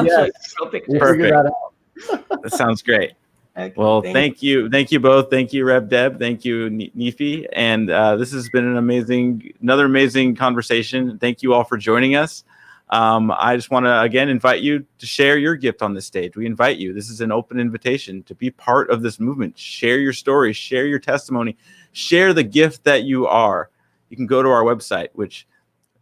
Yes. Perfect. That sounds great. Okay, well, thank you both. Thank you, Rev Deb. Thank you, Nifi. And this has been another amazing conversation. Thank you all for joining us. I just want to again invite you to share your gift on this stage. We invite you. This is an open invitation to be part of this movement. Share your story, share your testimony, share the gift that you are. You can go to our website, which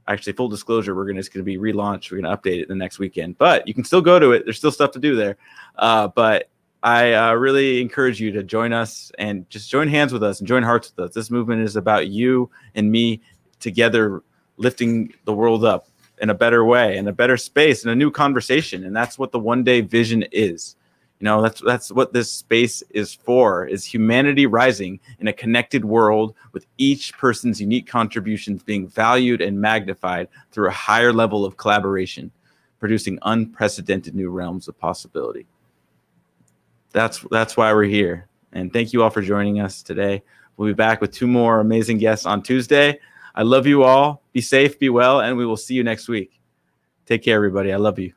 actually, full disclosure, it's going to be relaunched. We're going to update it the next weekend, but you can still go to it. There's still stuff to do there. But I really encourage you to join us and just join hands with us and join hearts with us. This movement is about you and me together, lifting the world up in a better way, in a better space, in a new conversation. And that's what the one day vision is. That's what this space is for, is humanity rising in a connected world with each person's unique contributions being valued and magnified through a higher level of collaboration, producing unprecedented new realms of possibility. That's why we're here. And thank you all for joining us today. We'll be back with 2 more amazing guests on Tuesday. I love you all. Be safe, be well, and we will see you next week. Take care, everybody. I love you.